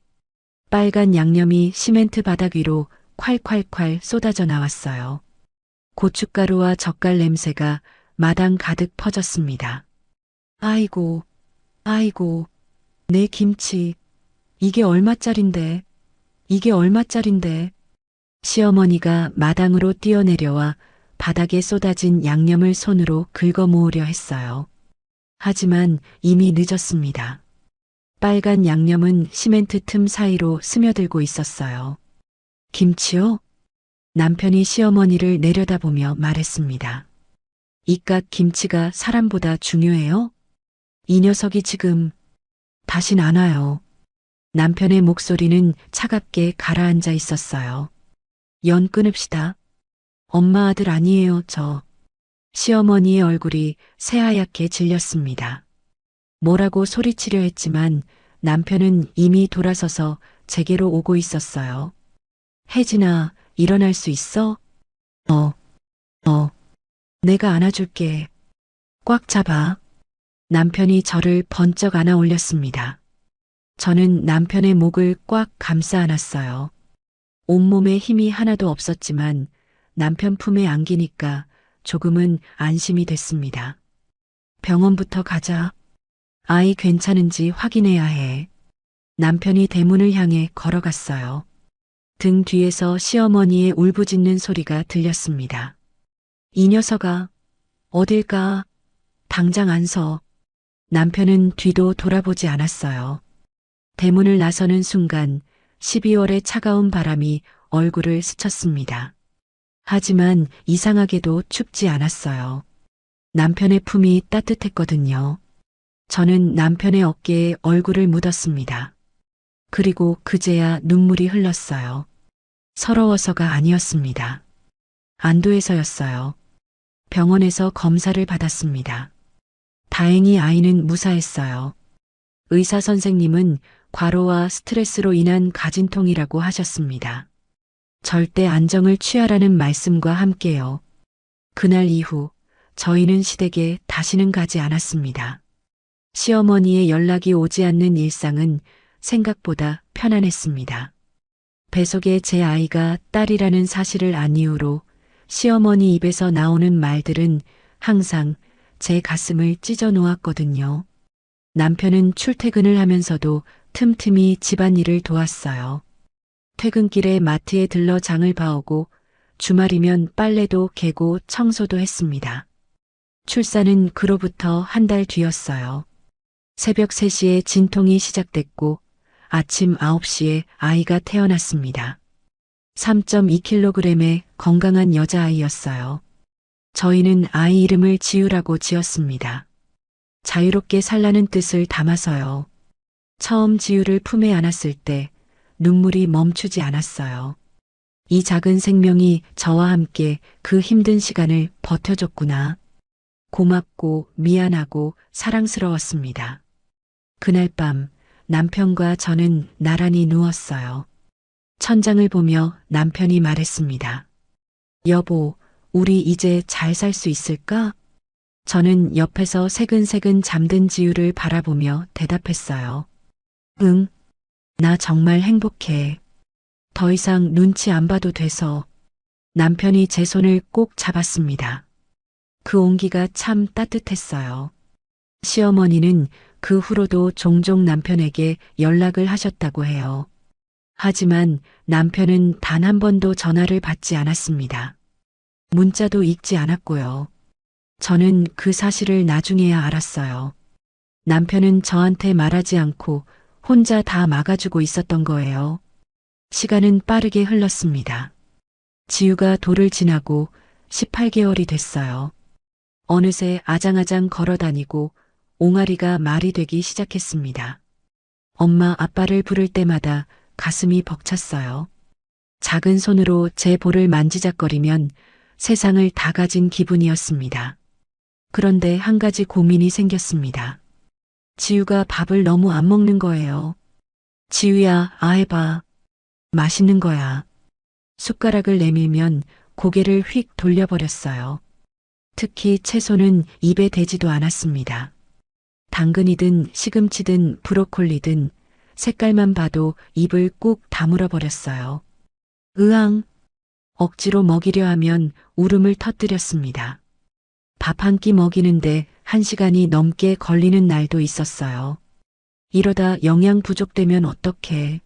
B: 빨간 양념이 시멘트 바닥 위로 콸콸콸 쏟아져 나왔어요. 고춧가루와 젓갈 냄새가 마당 가득 퍼졌습니다. 아이고, 아이고, 내 김치. 이게 얼마짜린데? 이게 얼마짜린데? 시어머니가 마당으로 뛰어내려와 바닥에 쏟아진 양념을 손으로 긁어 모으려 했어요. 하지만 이미 늦었습니다. 빨간 양념은 시멘트 틈 사이로 스며들고 있었어요. 김치요? 남편이 시어머니를 내려다보며 말했습니다. 이깟 김치가 사람보다 중요해요? 이 녀석이 지금 다신 안 와요. 남편의 목소리는 차갑게 가라앉아 있었어요. 연 끊읍시다. 엄마 아들 아니에요, 저. 시어머니의 얼굴이 새하얗게 질렸습니다. 뭐라고 소리치려 했지만 남편은 이미 돌아서서 제게로 오고 있었어요. 혜진아, 일어날 수 있어? 내가 안아줄게. 꽉 잡아. 남편이 저를 번쩍 안아 올렸습니다. 저는 남편의 목을 꽉 감싸 안았어요. 온몸에 힘이 하나도 없었지만 남편 품에 안기니까 조금은 안심이 됐습니다. 병원부터 가자. 아이 괜찮은지 확인해야 해. 남편이 대문을 향해 걸어갔어요. 등 뒤에서 시어머니의 울부짖는 소리가 들렸습니다. 이 녀석아, 어딜 가? 당장 안 서. 남편은 뒤도 돌아보지 않았어요. 대문을 나서는 순간 12월의 차가운 바람이 얼굴을 스쳤습니다. 하지만 이상하게도 춥지 않았어요. 남편의 품이 따뜻했거든요. 저는 남편의 어깨에 얼굴을 묻었습니다. 그리고 그제야 눈물이 흘렀어요. 서러워서가 아니었습니다. 안도해서였어요. 병원에서 검사를 받았습니다. 다행히 아이는 무사했어요. 의사 선생님은 과로와 스트레스로 인한 가진통이라고 하셨습니다. 절대 안정을 취하라는 말씀과 함께요. 그날 이후 저희는 시댁에 다시는 가지 않았습니다. 시어머니의 연락이 오지 않는 일상은 생각보다 편안했습니다. 뱃속에 제 아이가 딸이라는 사실을 안 이후로 시어머니 입에서 나오는 말들은 항상 제 가슴을 찢어 놓았거든요. 남편은 출퇴근을 하면서도 틈틈이 집안일을 도왔어요. 퇴근길에 마트에 들러 장을 봐오고 주말이면 빨래도 개고 청소도 했습니다. 출산은 그로부터 한 달 뒤였어요. 새벽 3시에 진통이 시작됐고 아침 9시에 아이가 태어났습니다. 3.2kg의 건강한 여자아이였어요. 저희는 아이 이름을 지우라고 지었습니다. 자유롭게 살라는 뜻을 담아서요. 처음 지우를 품에 안았을 때 눈물이 멈추지 않았어요. 이 작은 생명이 저와 함께 그 힘든 시간을 버텨줬구나. 고맙고 미안하고 사랑스러웠습니다. 그날 밤 남편과 저는 나란히 누웠어요. 천장을 보며 남편이 말했습니다. 여보, 우리 이제 잘 살 수 있을까? 저는 옆에서 새근새근 잠든 지우를 바라보며 대답했어요. 응, 나 정말 행복해. 더 이상 눈치 안 봐도 돼서 남편이 제 손을 꼭 잡았습니다. 그 온기가 참 따뜻했어요. 시어머니는 그 후로도 종종 남편에게 연락을 하셨다고 해요. 하지만 남편은 단 한 번도 전화를 받지 않았습니다. 문자도 읽지 않았고요. 저는 그 사실을 나중에야 알았어요. 남편은 저한테 말하지 않고 혼자 다 막아주고 있었던 거예요. 시간은 빠르게 흘렀습니다. 지우가 돌을 지나고 18개월이 됐어요. 어느새 아장아장 걸어 다니고 옹알이가 말이 되기 시작했습니다. 엄마 아빠를 부를 때마다 가슴이 벅찼어요. 작은 손으로 제 볼을 만지작거리면 세상을 다 가진 기분이었습니다. 그런데 한 가지 고민이 생겼습니다. 지우가 밥을 너무 안 먹는 거예요. 지우야, 아해봐. 맛있는 거야. 숟가락을 내밀면 고개를 휙 돌려버렸어요. 특히 채소는 입에 대지도 않았습니다. 당근이든 시금치든 브로콜리든 색깔만 봐도 입을 꾹 다물어 버렸어요. 으앙! 억지로 먹이려 하면 울음을 터뜨렸습니다. 밥 한 끼 먹이는데 1시간이 넘게 걸리는 날도 있었어요. 이러다 영양 부족되면 어떡해.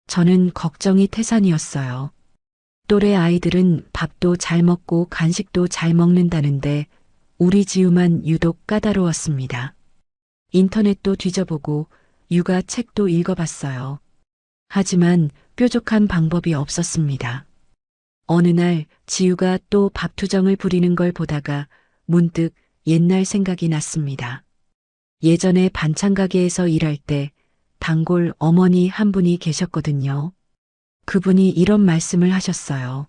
B: 저는 걱정이 태산이었어요. 또래 아이들은 밥도 잘 먹고 간식도 잘 먹는다는데 우리 지우만 유독 까다로웠습니다. 인터넷도 뒤져보고 육아 책도 읽어봤어요. 하지만 뾰족한 방법이 없었습니다. 어느 날 지우가 또 밥투정을 부리는 걸 보다가 문득 옛날 생각이 났습니다. 예전에 반찬 가게에서 일할 때 단골 어머니 한 분이 계셨거든요. 그분이 이런 말씀을 하셨어요.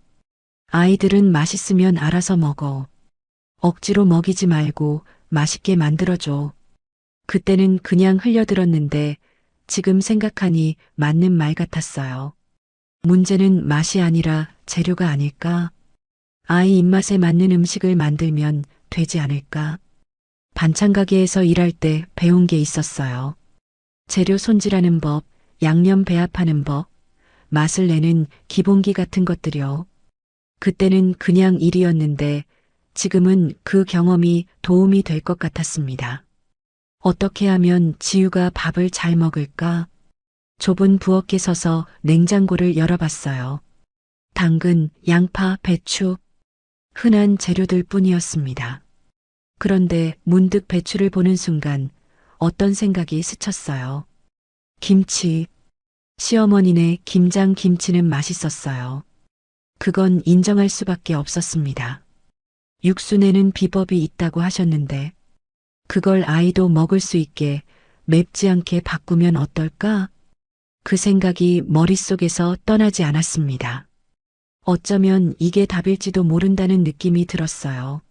B: 아이들은 맛있으면 알아서 먹어. 억지로 먹이지 말고 맛있게 만들어줘. 그때는 그냥 흘려들었는데 지금 생각하니 맞는 말 같았어요. 문제는 맛이 아니라 재료가 아닐까? 아이 입맛에 맞는 음식을 만들면 되지 않을까? 반찬 가게에서 일할 때 배운 게 있었어요. 재료 손질하는 법, 양념 배합하는 법, 맛을 내는 기본기 같은 것들이요. 그때는 그냥 일이었는데 지금은 그 경험이 도움이 될 것 같았습니다. 어떻게 하면 지우가 밥을 잘 먹을까? 좁은 부엌에 서서 냉장고를 열어봤어요. 당근, 양파, 배추, 흔한 재료들 뿐이었습니다. 그런데 문득 배추를 보는 순간 어떤 생각이 스쳤어요. 김치. 시어머니네 김장 김치는 맛있었어요. 그건 인정할 수밖에 없었습니다. 육수 내는 비법이 있다고 하셨는데 그걸 아이도 먹을 수 있게 맵지 않게 바꾸면 어떨까? 그 생각이 머릿속에서 떠나지 않았습니다. 어쩌면 이게 답일지도 모른다는 느낌이 들었어요.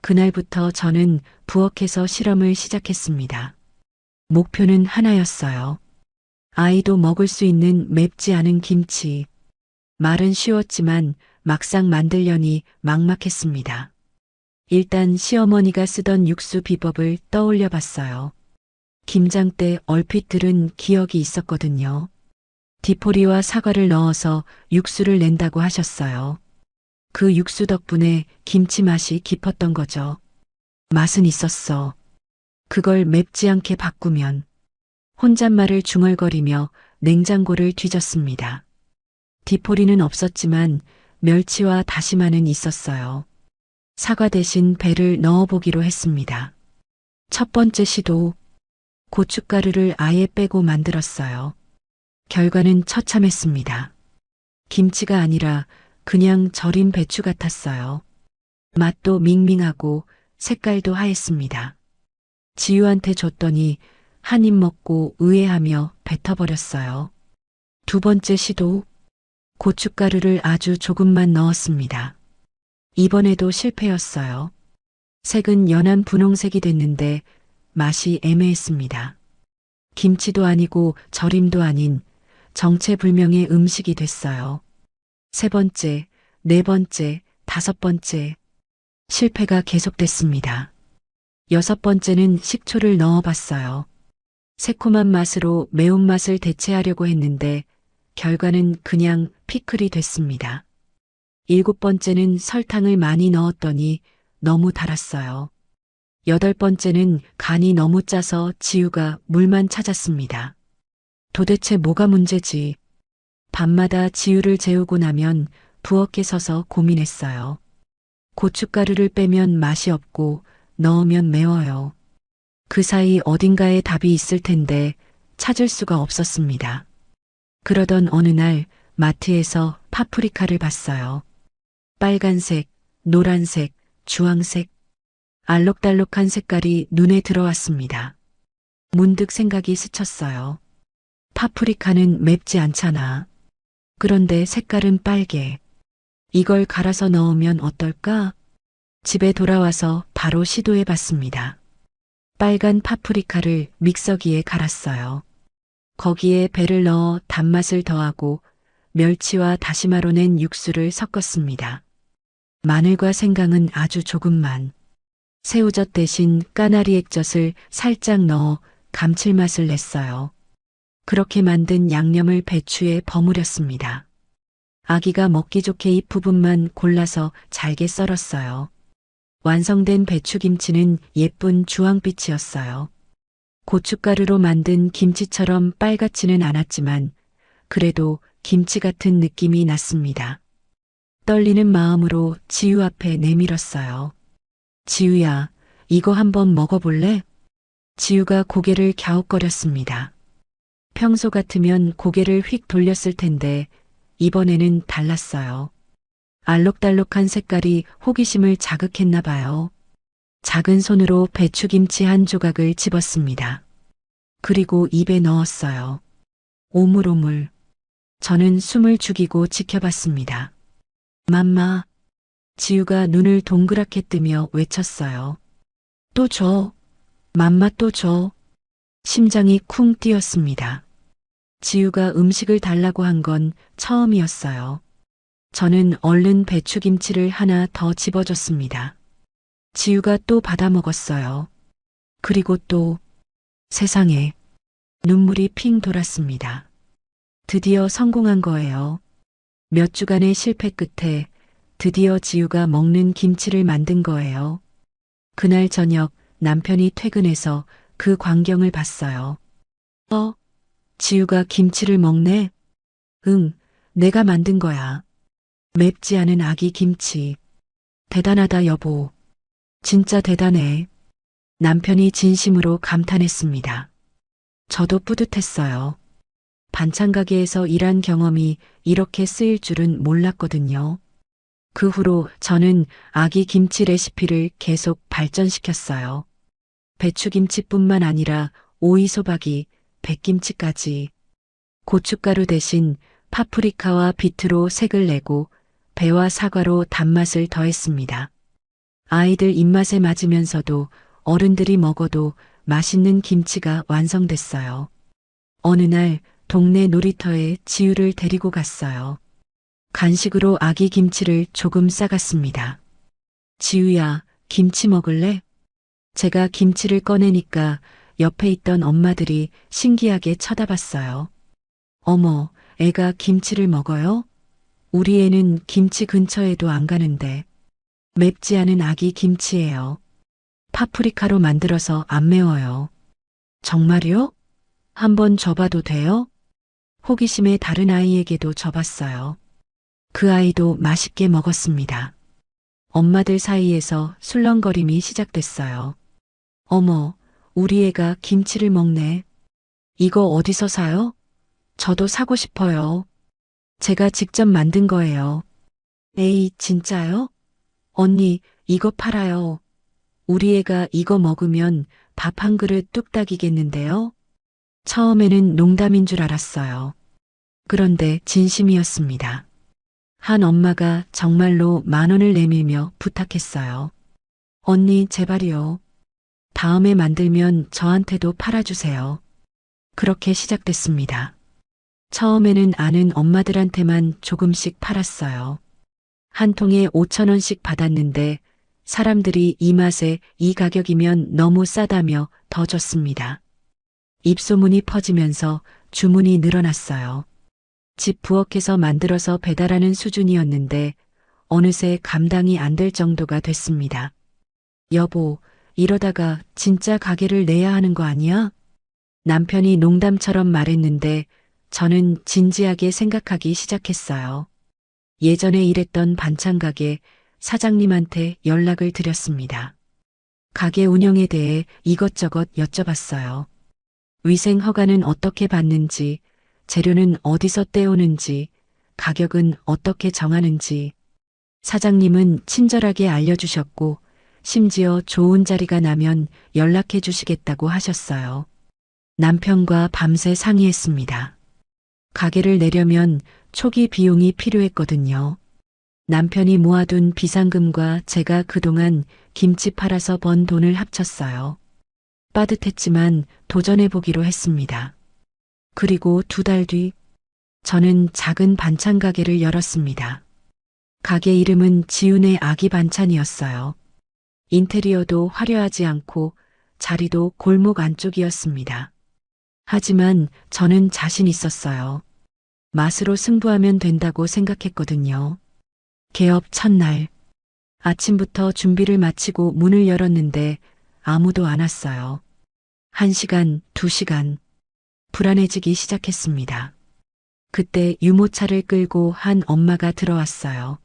B: 그날부터 저는 부엌에서 실험을 시작했습니다. 목표는 하나였어요. 아이도 먹을 수 있는 맵지 않은 김치. 말은 쉬웠지만 막상 만들려니 막막했습니다. 일단 시어머니가 쓰던 육수 비법을 떠올려 봤어요. 김장 때 얼핏 들은 기억이 있었거든요. 디포리와 사과를 넣어서 육수를 낸다고 하셨어요. 그 육수 덕분에 김치 맛이 깊었던 거죠. 맛은 있었어. 그걸 맵지 않게 바꾸면 혼잣말을 중얼거리며 냉장고를 뒤졌습니다. 디포리는 없었지만 멸치와 다시마는 있었어요. 사과 대신 배를 넣어보기로 했습니다. 첫 번째 시도, 고춧가루를 아예 빼고 만들었어요. 결과는 처참했습니다. 김치가 아니라 그냥 절인 배추 같았어요. 맛도 밍밍하고 색깔도 하였습니다. 지우한테 줬더니 한 입 먹고 의해하며 뱉어버렸어요. 두 번째 시도, 고춧가루를 아주 조금만 넣었습니다. 이번에도 실패였어요. 색은 연한 분홍색이 됐는데 맛이 애매했습니다. 김치도 아니고 절임도 아닌 정체불명의 음식이 됐어요. 세 번째, 네 번째, 다섯 번째. 실패가 계속됐습니다. 여섯 번째는 식초를 넣어봤어요. 새콤한 맛으로 매운맛을 대체하려고 했는데 결과는 그냥 피클이 됐습니다. 7번째는 설탕을 많이 넣었더니 너무 달았어요. 8번째는 간이 너무 짜서 지우가 물만 찾았습니다. 도대체 뭐가 문제지? 밤마다 지우를 재우고 나면 부엌에 서서 고민했어요. 고춧가루를 빼면 맛이 없고 넣으면 매워요. 그 사이 어딘가에 답이 있을 텐데 찾을 수가 없었습니다. 그러던 어느 날 마트에서 파프리카를 봤어요. 빨간색, 노란색, 주황색, 알록달록한 색깔이 눈에 들어왔습니다. 문득 생각이 스쳤어요. 파프리카는 맵지 않잖아. 그런데 색깔은 빨개. 이걸 갈아서 넣으면 어떨까? 집에 돌아와서 바로 시도해 봤습니다. 빨간 파프리카를 믹서기에 갈았어요. 거기에 배를 넣어 단맛을 더하고 멸치와 다시마로 낸 육수를 섞었습니다. 마늘과 생강은 아주 조금만. 새우젓 대신 까나리 액젓을 살짝 넣어 감칠맛을 냈어요. 그렇게 만든 양념을 배추에 버무렸습니다. 아기가 먹기 좋게 이 부분만 골라서 잘게 썰었어요. 완성된 배추김치는 예쁜 주황빛이었어요. 고춧가루로 만든 김치처럼 빨갛지는 않았지만 그래도 김치 같은 느낌이 났습니다. 떨리는 마음으로 지우 앞에 내밀었어요. 지우야, 이거 한번 먹어볼래? 지우가 고개를 갸웃거렸습니다. 평소 같으면 고개를 휙 돌렸을 텐데 이번에는 달랐어요. 알록달록한 색깔이 호기심을 자극했나 봐요. 작은 손으로 배추김치 한 조각을 집었습니다. 그리고 입에 넣었어요. 오물오물. 저는 숨을 죽이고 지켜봤습니다. 맘마. 지우가 눈을 동그랗게 뜨며 외쳤어요. 또 줘. 맘마 또 줘. 심장이 쿵 뛰었습니다. 지우가 음식을 달라고 한 건 처음이었어요. 저는 얼른 배추김치를 하나 더 집어줬습니다. 지우가 또 받아 먹었어요. 그리고 또 세상에 눈물이 핑 돌았습니다. 드디어 성공한 거예요. 몇 주간의 실패 끝에 드디어 지우가 먹는 김치를 만든 거예요. 그날 저녁 남편이 퇴근해서 그 광경을 봤어요. 지우가 김치를 먹네? 응, 내가 만든 거야. 맵지 않은 아기 김치. 대단하다 여보. 진짜 대단해. 남편이 진심으로 감탄했습니다. 저도 뿌듯했어요. 반찬 가게에서 일한 경험이 이렇게 쓰일 줄은 몰랐거든요. 그 후로 저는 아기 김치 레시피를 계속 발전시켰어요. 배추김치뿐만 아니라 오이소박이, 백김치까지. 고춧가루 대신 파프리카와 비트로 색을 내고 배와 사과로 단맛을 더했습니다. 아이들 입맛에 맞으면서도 어른들이 먹어도 맛있는 김치가 완성됐어요. 어느 날 동네 놀이터에 지우를 데리고 갔어요. 간식으로 아기 김치를 조금 싸갔습니다. 지우야, 김치 먹을래? 제가 김치를 꺼내니까 옆에 있던 엄마들이 신기하게 쳐다봤어요. 어머, 애가 김치를 먹어요? 우리 애는 김치 근처에도 안 가는데. 맵지 않은 아기 김치예요. 파프리카로 만들어서 안 매워요. 정말요? 한번 줘봐도 돼요? 호기심에 다른 아이에게도 줘봤어요. 그 아이도 맛있게 먹었습니다. 엄마들 사이에서 술렁거림이 시작됐어요. 어머, 우리 애가 김치를 먹네. 이거 어디서 사요? 저도 사고 싶어요. 제가 직접 만든 거예요. 에이, 진짜요? 언니, 이거 팔아요. 우리 애가 이거 먹으면 밥 한 그릇 뚝딱이겠는데요? 처음에는 농담인 줄 알았어요. 그런데 진심이었습니다. 한 엄마가 정말로 10,000원을 내밀며 부탁했어요. 언니, 제발이요. 다음에 만들면 저한테도 팔아주세요. 그렇게 시작됐습니다. 처음에는 아는 엄마들한테만 조금씩 팔았어요. 한 통에 5,000원씩 받았는데 사람들이 이 맛에 이 가격이면 너무 싸다며 더 줬습니다. 입소문이 퍼지면서 주문이 늘어났어요. 집 부엌에서 만들어서 배달하는 수준이었는데 어느새 감당이 안 될 정도가 됐습니다. 여보, 이러다가 진짜 가게를 내야 하는 거 아니야? 남편이 농담처럼 말했는데 저는 진지하게 생각하기 시작했어요. 예전에 일했던 반찬 가게 사장님한테 연락을 드렸습니다. 가게 운영에 대해 이것저것 여쭤봤어요. 위생 허가는 어떻게 받는지, 재료는 어디서 떼오는지, 가격은 어떻게 정하는지. 사장님은 친절하게 알려주셨고, 심지어 좋은 자리가 나면 연락해 주시겠다고 하셨어요. 남편과 밤새 상의했습니다. 가게를 내려면 초기 비용이 필요했거든요. 남편이 모아둔 비상금과 제가 그동안 김치 팔아서 번 돈을 합쳤어요. 빠듯했지만 도전해보기로 했습니다. 그리고 2달 뒤, 저는 작은 반찬 가게를 열었습니다. 가게 이름은 지훈의 아기 반찬이었어요. 인테리어도 화려하지 않고 자리도 골목 안쪽이었습니다. 하지만 저는 자신 있었어요. 맛으로 승부하면 된다고 생각했거든요. 개업 첫날, 아침부터 준비를 마치고 문을 열었는데 아무도 안 왔어요. 1시간, 2시간, 불안해지기 시작했습니다. 그때 유모차를 끌고 한 엄마가 들어왔어요.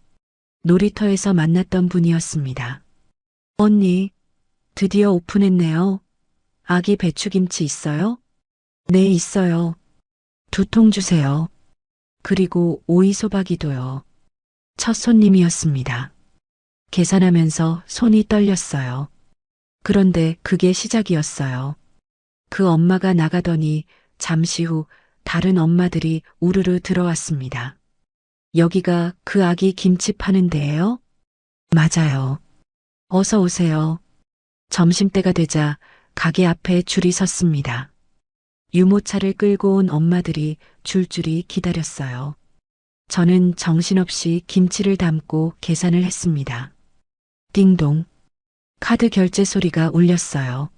B: 놀이터에서 만났던 분이었습니다. 언니, 드디어 오픈했네요. 아기 배추김치 있어요? 네, 있어요. 2통 주세요. 그리고 오이 소박이도요. 첫 손님이었습니다. 계산하면서 손이 떨렸어요. 그런데 그게 시작이었어요. 그 엄마가 나가더니 잠시 후 다른 엄마들이 우르르 들어왔습니다. 여기가 그 아기 김치 파는 데예요? 맞아요. 어서 오세요. 점심때가 되자 가게 앞에 줄이 섰습니다. 유모차를 끌고 온 엄마들이 줄줄이 기다렸어요. 저는 정신없이 김치를 담고 계산을 했습니다. 띵동. 카드 결제 소리가 울렸어요.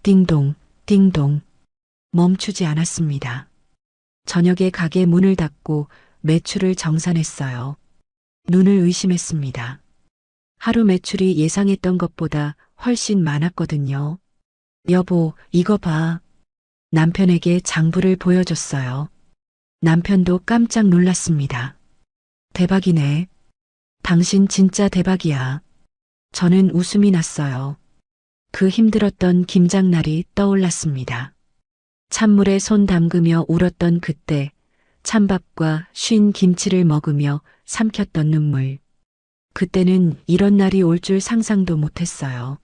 B: 띵동, 띵동. 멈추지 않았습니다. 저녁에 가게 문을 닫고 매출을 정산했어요. 눈을 의심했습니다. 하루 매출이 예상했던 것보다 훨씬 많았거든요. 여보, 이거 봐. 남편에게 장부를 보여줬어요. 남편도 깜짝 놀랐습니다. 대박이네. 당신 진짜 대박이야. 저는 웃음이 났어요. 그 힘들었던 김장날이 떠올랐습니다. 찬물에 손 담그며 울었던 그때, 찬밥과 쉰 김치를 먹으며 삼켰던 눈물. 그때는 이런 날이 올 줄 상상도 못했어요.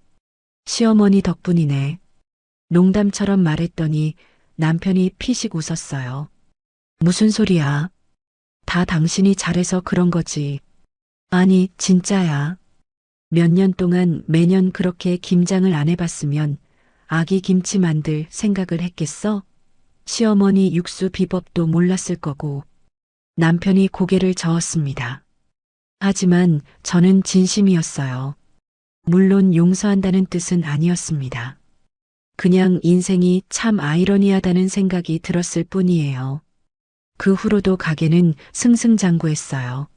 B: 시어머니 덕분이네. 농담처럼 말했더니 남편이 피식 웃었어요. 무슨 소리야? 다 당신이 잘해서 그런 거지. 아니, 진짜야. 몇 년 동안 매년 그렇게 김장을 안 해봤으면 아기 김치 만들 생각을 했겠어? 시어머니 육수 비법도 몰랐을 거고. 남편이 고개를 저었습니다. 하지만 저는 진심이었어요. 물론 용서한다는 뜻은 아니었습니다. 그냥 인생이 참 아이러니하다는 생각이 들었을 뿐이에요. 그 후로도 가게는 승승장구했어요.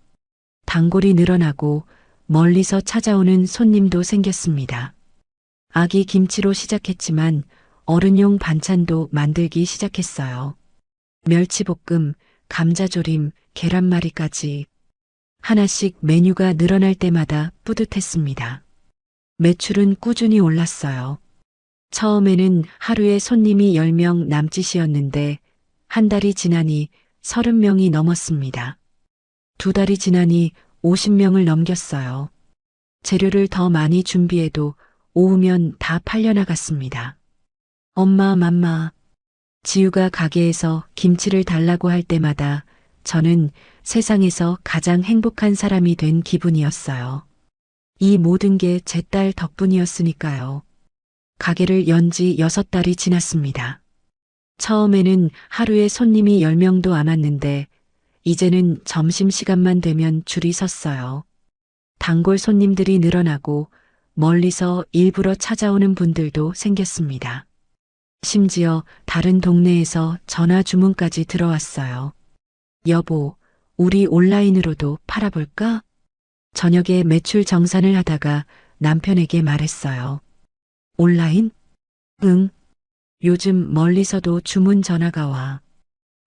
B: 단골이 늘어나고 멀리서 찾아오는 손님도 생겼습니다. 아기 김치로 시작했지만 어른용 반찬도 만들기 시작했어요. 멸치볶음, 감자조림, 계란말이까지. 하나씩 메뉴가 늘어날 때마다 뿌듯했습니다. 매출은 꾸준히 올랐어요. 처음에는 하루에 손님이 10명 남짓이었는데 한 달이 지나니 30명이 넘었습니다. 2달이 지나니 50명을 넘겼어요. 재료를 더 많이 준비해도 오후면 다 팔려나갔습니다. 엄마, 맘마. 지우가 가게에서 김치를 달라고 할 때마다 저는 세상에서 가장 행복한 사람이 된 기분이었어요. 이 모든 게 제 딸 덕분이었으니까요. 가게를 연 지 6달이 지났습니다. 처음에는 하루에 손님이 10명도 안 왔는데 이제는 점심시간만 되면 줄이 섰어요. 단골 손님들이 늘어나고 멀리서 일부러 찾아오는 분들도 생겼습니다. 심지어 다른 동네에서 전화 주문까지 들어왔어요. 여보, 우리 온라인으로도 팔아볼까? 저녁에 매출 정산을 하다가 남편에게 말했어요. 온라인? 응. 요즘 멀리서도 주문 전화가 와.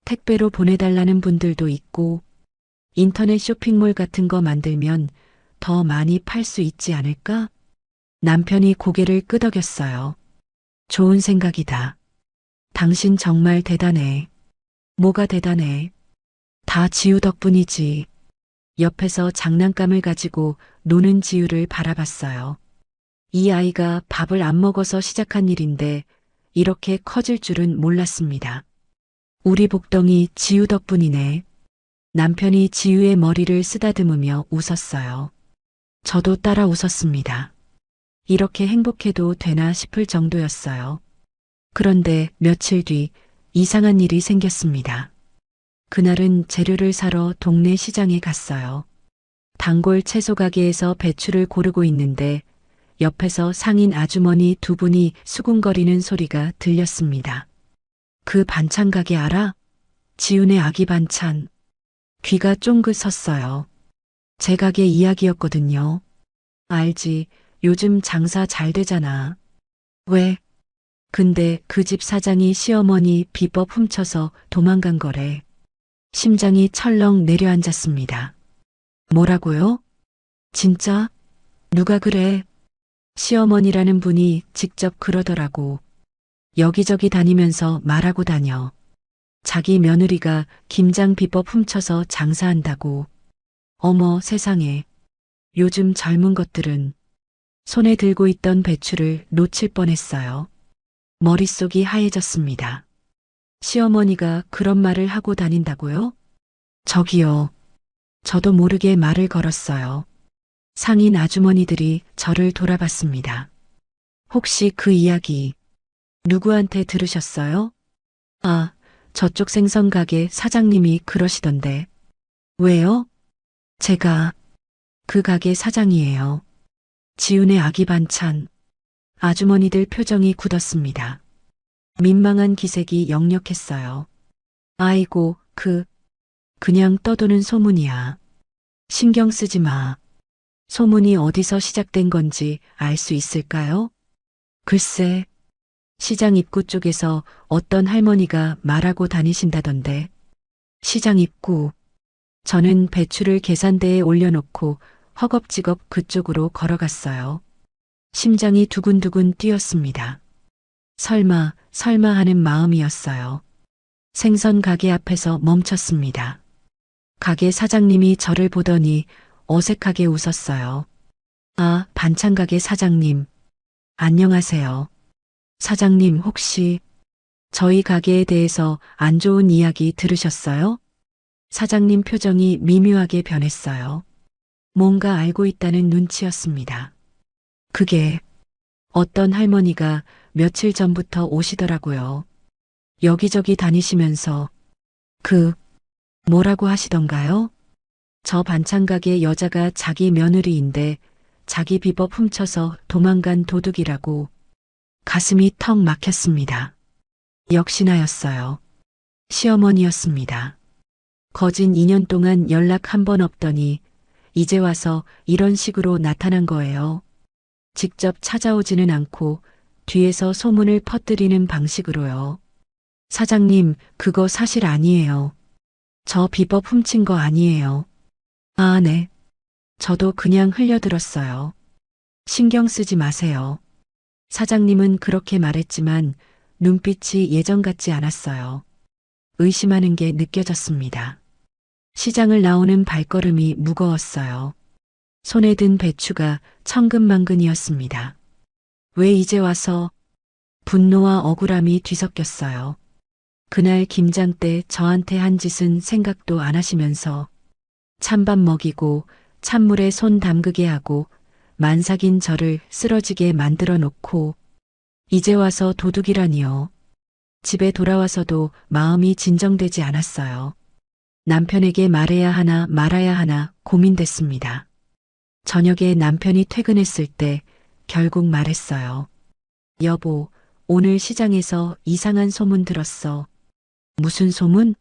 B: 택배로 보내달라는 분들도 있고, 인터넷 쇼핑몰 같은 거 만들면 더 많이 팔 수 있지 않을까? 남편이 고개를 끄덕였어요. 좋은 생각이다. 당신 정말 대단해. 뭐가 대단해? 다 지우 덕분이지. 옆에서 장난감을 가지고 노는 지우를 바라봤어요. 이 아이가 밥을 안 먹어서 시작한 일인데 이렇게 커질 줄은 몰랐습니다. 우리 복덩이 지우 덕분이네. 남편이 지우의 머리를 쓰다듬으며 웃었어요. 저도 따라 웃었습니다. 이렇게 행복해도 되나 싶을 정도였어요. 그런데 며칠 뒤 이상한 일이 생겼습니다. 그날은 재료를 사러 동네 시장에 갔어요. 단골 채소 가게에서 배추를 고르고 있는데 옆에서 상인 아주머니 두 분이 수군거리는 소리가 들렸습니다. 그 반찬 가게 알아? 지훈의 아기 반찬. 귀가 쫑긋 섰어요. 제 가게 이야기였거든요. 알지. 요즘 장사 잘 되잖아. 왜? 근데 그 집 사장이 시어머니 비법 훔쳐서 도망간 거래. 심장이 철렁 내려앉았습니다. 뭐라고요? 진짜? 누가 그래? 시어머니라는 분이 직접 그러더라고. 여기저기 다니면서 말하고 다녀. 자기 며느리가 김장 비법 훔쳐서 장사한다고. 어머 세상에. 요즘 젊은 것들은 손에 들고 있던 배추를 놓칠 뻔했어요. 머릿속이 하얘졌습니다. 시어머니가 그런 말을 하고 다닌다고요? 저기요. 저도 모르게 말을 걸었어요. 상인 아주머니들이 저를 돌아봤습니다. 혹시 그 이야기 누구한테 들으셨어요? 아, 저쪽 생선 가게 사장님이 그러시던데. 왜요? 제가 그 가게 사장이에요. 지훈의 아기 반찬. 아주머니들 표정이 굳었습니다. 민망한 기색이 역력했어요. 아이고, 그냥 떠도는 소문이야. 신경 쓰지 마. 소문이 어디서 시작된 건지 알 수 있을까요? 글쎄, 시장 입구 쪽에서 어떤 할머니가 말하고 다니신다던데. 시장 입구. 저는 배추를 계산대에 올려놓고 허겁지겁 그쪽으로 걸어갔어요. 심장이 두근두근 뛰었습니다. 설마 하는 마음이었어요. 생선 가게 앞에서 멈췄습니다. 가게 사장님이 저를 보더니 어색하게 웃었어요. 아, 반찬 가게 사장님. 안녕하세요. 사장님 혹시 저희 가게에 대해서 안 좋은 이야기 들으셨어요? 사장님 표정이 미묘하게 변했어요. 뭔가 알고 있다는 눈치였습니다. 그게 어떤 할머니가 며칠 전부터 오시더라고요. 여기저기 다니시면서 뭐라고 하시던가요? 저 반찬 가게 여자가 자기 며느리인데 자기 비법 훔쳐서 도망간 도둑이라고. 가슴이 턱 막혔습니다. 역시나였어요. 시어머니였습니다. 거진 2년 동안 연락 한 번 없더니 이제 와서 이런 식으로 나타난 거예요. 직접 찾아오지는 않고 뒤에서 소문을 퍼뜨리는 방식으로요. 사장님, 그거 사실 아니에요. 저 비법 훔친 거 아니에요. 아, 네. 저도 그냥 흘려들었어요. 신경 쓰지 마세요. 사장님은 그렇게 말했지만 눈빛이 예전 같지 않았어요. 의심하는 게 느껴졌습니다. 시장을 나오는 발걸음이 무거웠어요. 손에 든 배추가 천근만근이었습니다. 왜 이제 와서? 분노와 억울함이 뒤섞였어요. 그날 김장 때 저한테 한 짓은 생각도 안 하시면서 찬밥 먹이고 찬물에 손 담그게 하고 만삭인 저를 쓰러지게 만들어 놓고 이제 와서 도둑이라니요. 집에 돌아와서도 마음이 진정되지 않았어요. 남편에게 말해야 하나 말아야 하나 고민됐습니다. 저녁에 남편이 퇴근했을 때 결국 말했어요. 여보, 오늘 시장에서 이상한 소문 들었어. 무슨 소문?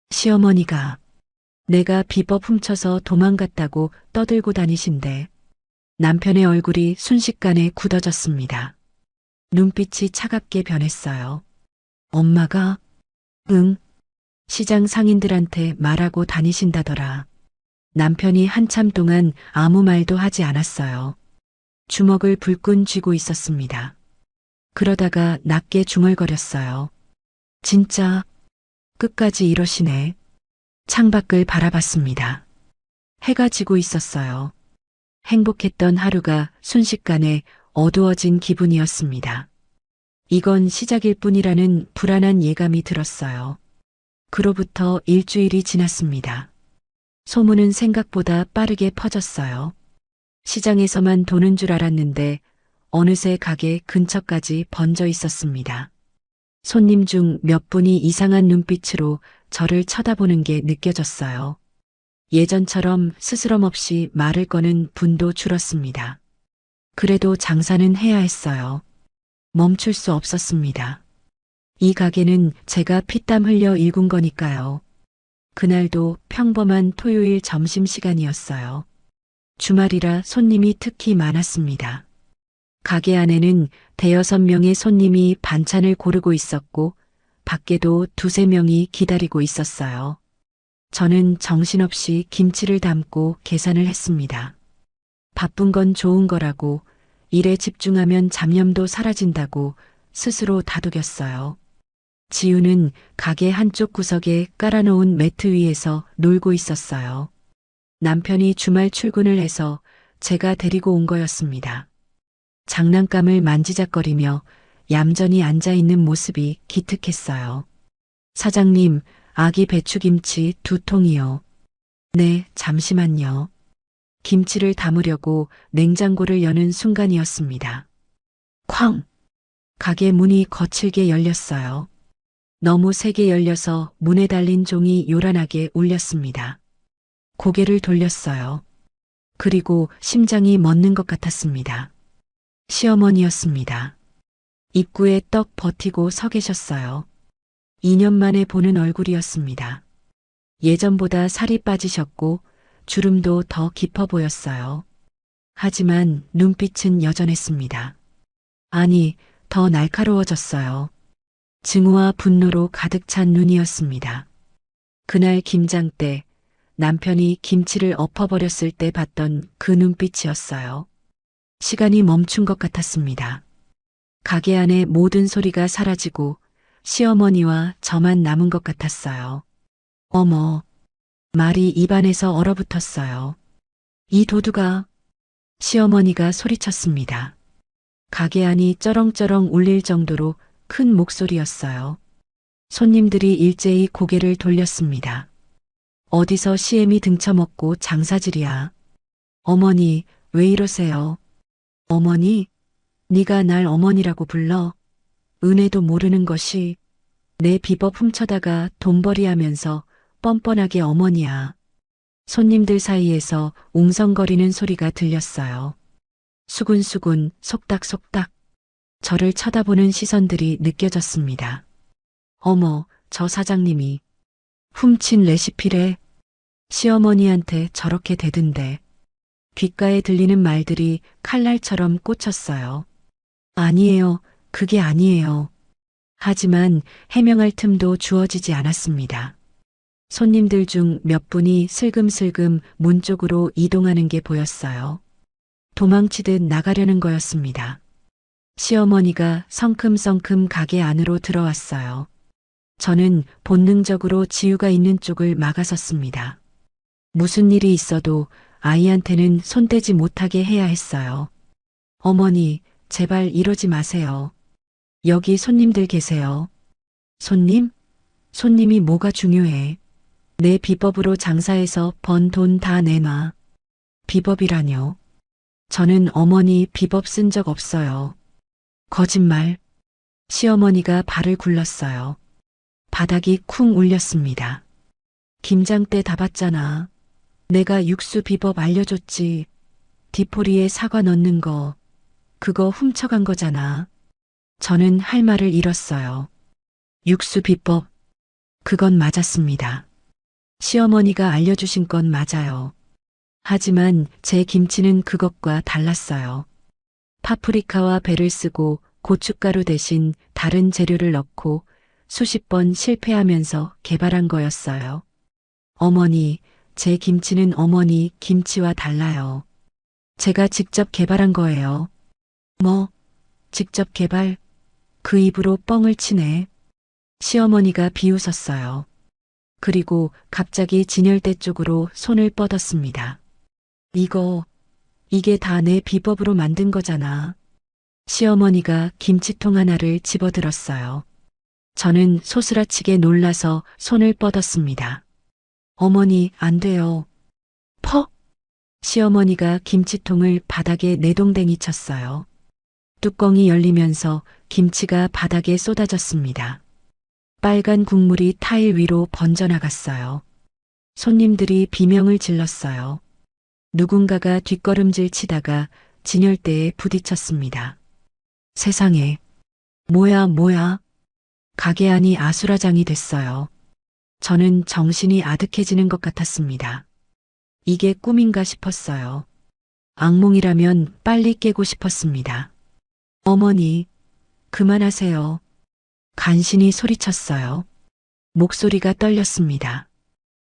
B: 시어머니가 내가 비법 훔쳐서 도망갔다고 떠들고 다니신대. 남편의 얼굴이 순식간에 굳어졌습니다. 눈빛이 차갑게 변했어요. 엄마가? 응. 시장 상인들한테 말하고 다니신다더라. 남편이 한참 동안 아무 말도 하지 않았어요. 주먹을 불끈 쥐고 있었습니다. 그러다가 낮게 중얼거렸어요. 진짜 끝까지 이러시네. 창밖을 바라봤습니다. 해가 지고 있었어요. 행복했던 하루가 순식간에 어두워진 기분이었습니다. 이건 시작일 뿐이라는 불안한 예감이 들었어요. 그로부터 일주일이 지났습니다. 소문은 생각보다 빠르게 퍼졌어요. 시장에서만 도는 줄 알았는데 어느새 가게 근처까지 번져 있었습니다. 손님 중 몇 분이 이상한 눈빛으로 저를 쳐다보는 게 느껴졌어요. 예전처럼 스스럼 없이 말을 거는 분도 줄었습니다. 그래도 장사는 해야 했어요. 멈출 수 없었습니다. 이 가게는 제가 피땀 흘려 일군 거니까요. 그날도 평범한 토요일 점심시간이었어요. 주말이라 손님이 특히 많았습니다. 가게 안에는 대여섯 명의 손님이 반찬을 고르고 있었고 밖에도 두세 명이 기다리고 있었어요. 저는 정신없이 김치를 담고 계산을 했습니다. 바쁜 건 좋은 거라고, 일에 집중하면 잡념도 사라진다고 스스로 다독였어요. 지우는 가게 한쪽 구석에 깔아놓은 매트 위에서 놀고 있었어요. 남편이 주말 출근을 해서 제가 데리고 온 거였습니다. 장난감을 만지작거리며 얌전히 앉아있는 모습이 기특했어요. 사장님, 아기 배추김치 2통이요. 네, 잠시만요. 김치를 담으려고 냉장고를 여는 순간이었습니다. 쾅! 가게 문이 거칠게 열렸어요. 너무 세게 열려서 문에 달린 종이 요란하게 울렸습니다. 고개를 돌렸어요. 그리고 심장이 멎는 것 같았습니다. 시어머니였습니다. 입구에 떡 버티고 서 계셨어요. 2년 만에 보는 얼굴이었습니다. 예전보다 살이 빠지셨고 주름도 더 깊어 보였어요. 하지만 눈빛은 여전했습니다. 아니, 더 날카로워졌어요. 증오와 분노로 가득 찬 눈이었습니다. 그날 김장 때 남편이 김치를 엎어버렸을 때 봤던 그 눈빛이었어요. 시간이 멈춘 것 같았습니다. 가게 안에 모든 소리가 사라지고 시어머니와 저만 남은 것 같았어요. 어머, 말이 입안에서 얼어붙었어요. 이 도두가, 시어머니가 소리쳤습니다. 가게 안이 쩌렁쩌렁 울릴 정도로 큰 목소리였어요. 손님들이 일제히 고개를 돌렸습니다. 어디서 시엠이 등쳐먹고 장사질이야. 어머니, 왜 이러세요? 어머니? 네가 날 어머니라고 불러? 은혜도 모르는 것이 내 비법 훔쳐다가 돈벌이 하면서 뻔뻔하게 어머니야. 손님들 사이에서 웅성거리는 소리가 들렸어요. 수군수군, 속닥속닥. 저를 쳐다보는 시선들이 느껴졌습니다. 어머, 저 사장님이 훔친 레시피래. 시어머니한테 저렇게 대든데. 귓가에 들리는 말들이 칼날처럼 꽂혔어요. 아니에요. 그게 아니에요. 하지만 해명할 틈도 주어지지 않았습니다. 손님들 중 몇 분이 슬금슬금 문 쪽으로 이동하는 게 보였어요. 도망치듯 나가려는 거였습니다. 시어머니가 성큼성큼 가게 안으로 들어왔어요. 저는 본능적으로 지우가 있는 쪽을 막아섰습니다. 무슨 일이 있어도 아이한테는 손대지 못하게 해야 했어요. 어머니, 제발 이러지 마세요. 여기 손님들 계세요. 손님? 손님이 뭐가 중요해? 내 비법으로 장사해서 번 돈 다 내놔. 비법이라뇨? 저는 어머니 비법 쓴 적 없어요. 거짓말. 시어머니가 발을 굴렀어요. 바닥이 쿵 울렸습니다. 김장 때 다 봤잖아. 내가 육수 비법 알려줬지. 디포리에 사과 넣는 거. 그거 훔쳐간 거잖아. 저는 할 말을 잃었어요. 육수 비법. 그건 맞았습니다. 시어머니가 알려주신 건 맞아요. 하지만 제 김치는 그것과 달랐어요. 파프리카와 배를 쓰고 고춧가루 대신 다른 재료를 넣고 수십 번 실패하면서 개발한 거였어요. 어머니, 제 김치는 어머니 김치와 달라요. 제가 직접 개발한 거예요. 뭐, 직접 개발? 그 입으로 뻥을 치네. 시어머니가 비웃었어요. 그리고 갑자기 진열대 쪽으로 손을 뻗었습니다. 이게 다 내 비법으로 만든 거잖아. 시어머니가 김치통 하나를 집어들었어요. 저는 소스라치게 놀라서 손을 뻗었습니다. 어머니, 안 돼요. 퍽! 시어머니가 김치통을 바닥에 내동댕이 쳤어요. 뚜껑이 열리면서 김치가 바닥에 쏟아졌습니다. 빨간 국물이 타일 위로 번져나갔어요. 손님들이 비명을 질렀어요. 누군가가 뒷걸음질 치다가 진열대에 부딪혔습니다. 세상에. 뭐야. 가게 안이 아수라장이 됐어요. 저는 정신이 아득해지는 것 같았습니다. 이게 꿈인가 싶었어요. 악몽이라면 빨리 깨고 싶었습니다. 어머니, 그만하세요. 간신히 소리쳤어요. 목소리가 떨렸습니다.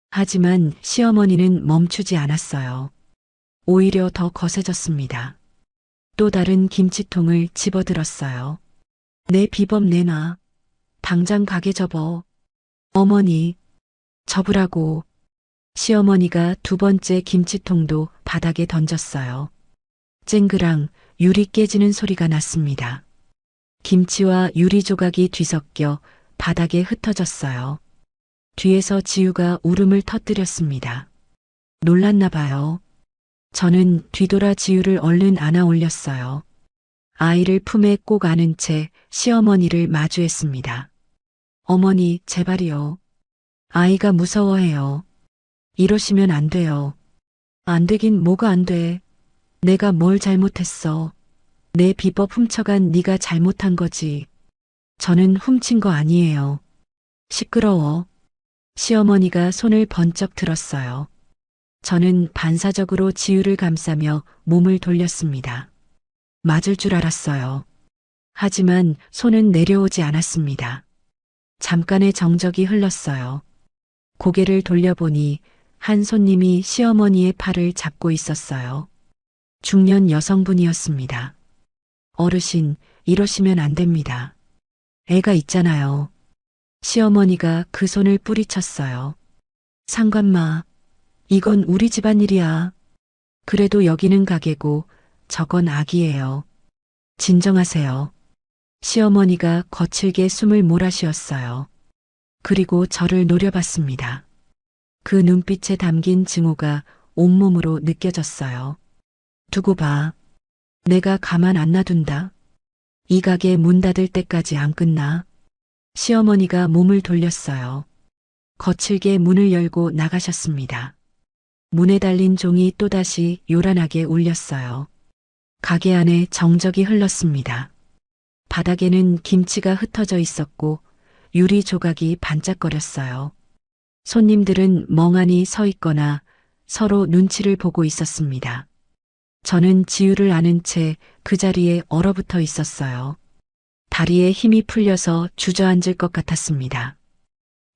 B: 하지만 시어머니는 멈추지 않았어요. 오히려 더 거세졌습니다. 또 다른 김치통을 집어들었어요. 내 비법 내놔. 당장 가게 접어. 어머니, 접으라고. 시어머니가 두 번째 김치통도 바닥에 던졌어요. 쨍그랑 유리 깨지는 소리가 났습니다. 김치와 유리 조각이 뒤섞여 바닥에 흩어졌어요. 뒤에서 지우가 울음을 터뜨렸습니다. 놀랐나 봐요. 저는 뒤돌아 지우를 얼른 안아 올렸어요. 아이를 품에 꼭 안은 채 시어머니를 마주했습니다. 어머니, 제발이요. 아이가 무서워해요. 이러시면 안 돼요. 안 되긴 뭐가 안 돼. 내가 뭘 잘못했어. 내 비법 훔쳐간 네가 잘못한 거지. 저는 훔친 거 아니에요. 시끄러워. 시어머니가 손을 번쩍 들었어요. 저는 반사적으로 지우를 감싸며 몸을 돌렸습니다. 맞을 줄 알았어요. 하지만 손은 내려오지 않았습니다. 잠깐의 정적이 흘렀어요. 고개를 돌려보니 한 손님이 시어머니의 팔을 잡고 있었어요. 중년 여성분이었습니다. 어르신, 이러시면 안 됩니다. 애가 있잖아요. 시어머니가 그 손을 뿌리쳤어요. 상관마, 이건 우리 집안일이야. 그래도 여기는 가게고 저건 아기예요. 진정하세요. 시어머니가 거칠게 숨을 몰아쉬었어요. 그리고 저를 노려봤습니다. 그 눈빛에 담긴 증오가 온몸으로 느껴졌어요. 두고 봐. 내가 가만 안 놔둔다. 이 가게 문 닫을 때까지 안 끝나. 시어머니가 몸을 돌렸어요. 거칠게 문을 열고 나가셨습니다. 문에 달린 종이 또다시 요란하게 울렸어요. 가게 안에 정적이 흘렀습니다. 바닥에는 김치가 흩어져 있었고 유리 조각이 반짝거렸어요. 손님들은 멍하니 서 있거나 서로 눈치를 보고 있었습니다. 저는 지우를 안은 채 그 자리에 얼어붙어 있었어요. 다리에 힘이 풀려서 주저앉을 것 같았습니다.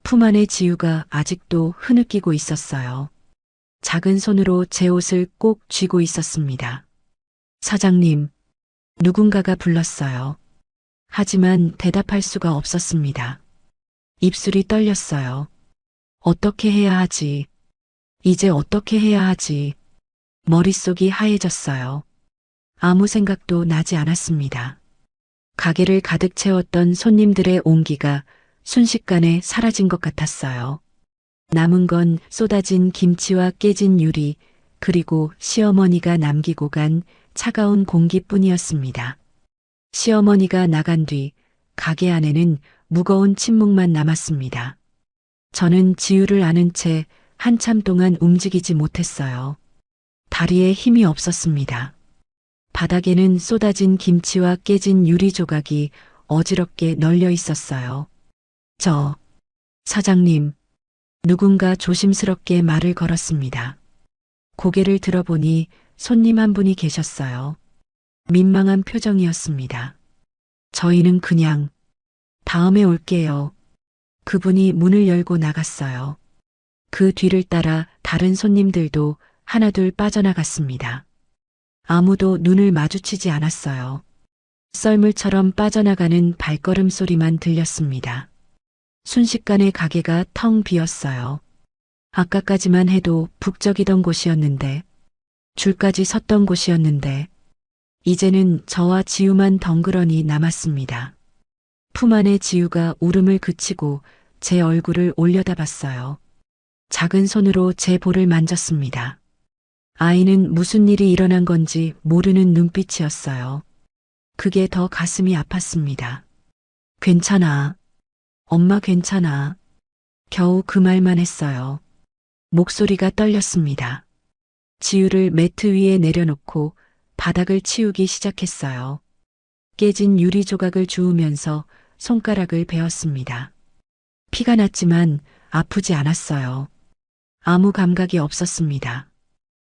B: 품 안에 지우가 아직도 흐느끼고 있었어요. 작은 손으로 제 옷을 꼭 쥐고 있었습니다. 사장님, 누군가가 불렀어요. 하지만 대답할 수가 없었습니다. 입술이 떨렸어요. 어떻게 해야 하지? 이제 어떻게 해야 하지? 머릿속이 하얘졌어요. 아무 생각도 나지 않았습니다. 가게를 가득 채웠던 손님들의 온기가 순식간에 사라진 것 같았어요. 남은 건 쏟아진 김치와 깨진 유리, 그리고 시어머니가 남기고 간 차가운 공기뿐이었습니다. 시어머니가 나간 뒤 가게 안에는 무거운 침묵만 남았습니다. 저는 지우를 안은 채 한참 동안 움직이지 못했어요. 다리에 힘이 없었습니다. 바닥에는 쏟아진 김치와 깨진 유리 조각이 어지럽게 널려 있었어요. 사장님, 누군가 조심스럽게 말을 걸었습니다. 고개를 들어보니 손님 한 분이 계셨어요. 민망한 표정이었습니다. 저희는 그냥 다음에 올게요. 그분이 문을 열고 나갔어요. 그 뒤를 따라 다른 손님들도 하나둘 빠져나갔습니다. 아무도 눈을 마주치지 않았어요. 썰물처럼 빠져나가는 발걸음 소리만 들렸습니다. 순식간에 가게가 텅 비었어요. 아까까지만 해도 북적이던 곳이었는데, 줄까지 섰던 곳이었는데, 이제는 저와 지우만 덩그러니 남았습니다. 품 안에 지우가 울음을 그치고 제 얼굴을 올려다봤어요. 작은 손으로 제 볼을 만졌습니다. 아이는 무슨 일이 일어난 건지 모르는 눈빛이었어요. 그게 더 가슴이 아팠습니다. 괜찮아. 엄마 괜찮아. 겨우 그 말만 했어요. 목소리가 떨렸습니다. 지우를 매트 위에 내려놓고 바닥을 치우기 시작했어요. 깨진 유리 조각을 주우면서 손가락을 베었습니다. 피가 났지만 아프지 않았어요. 아무 감각이 없었습니다.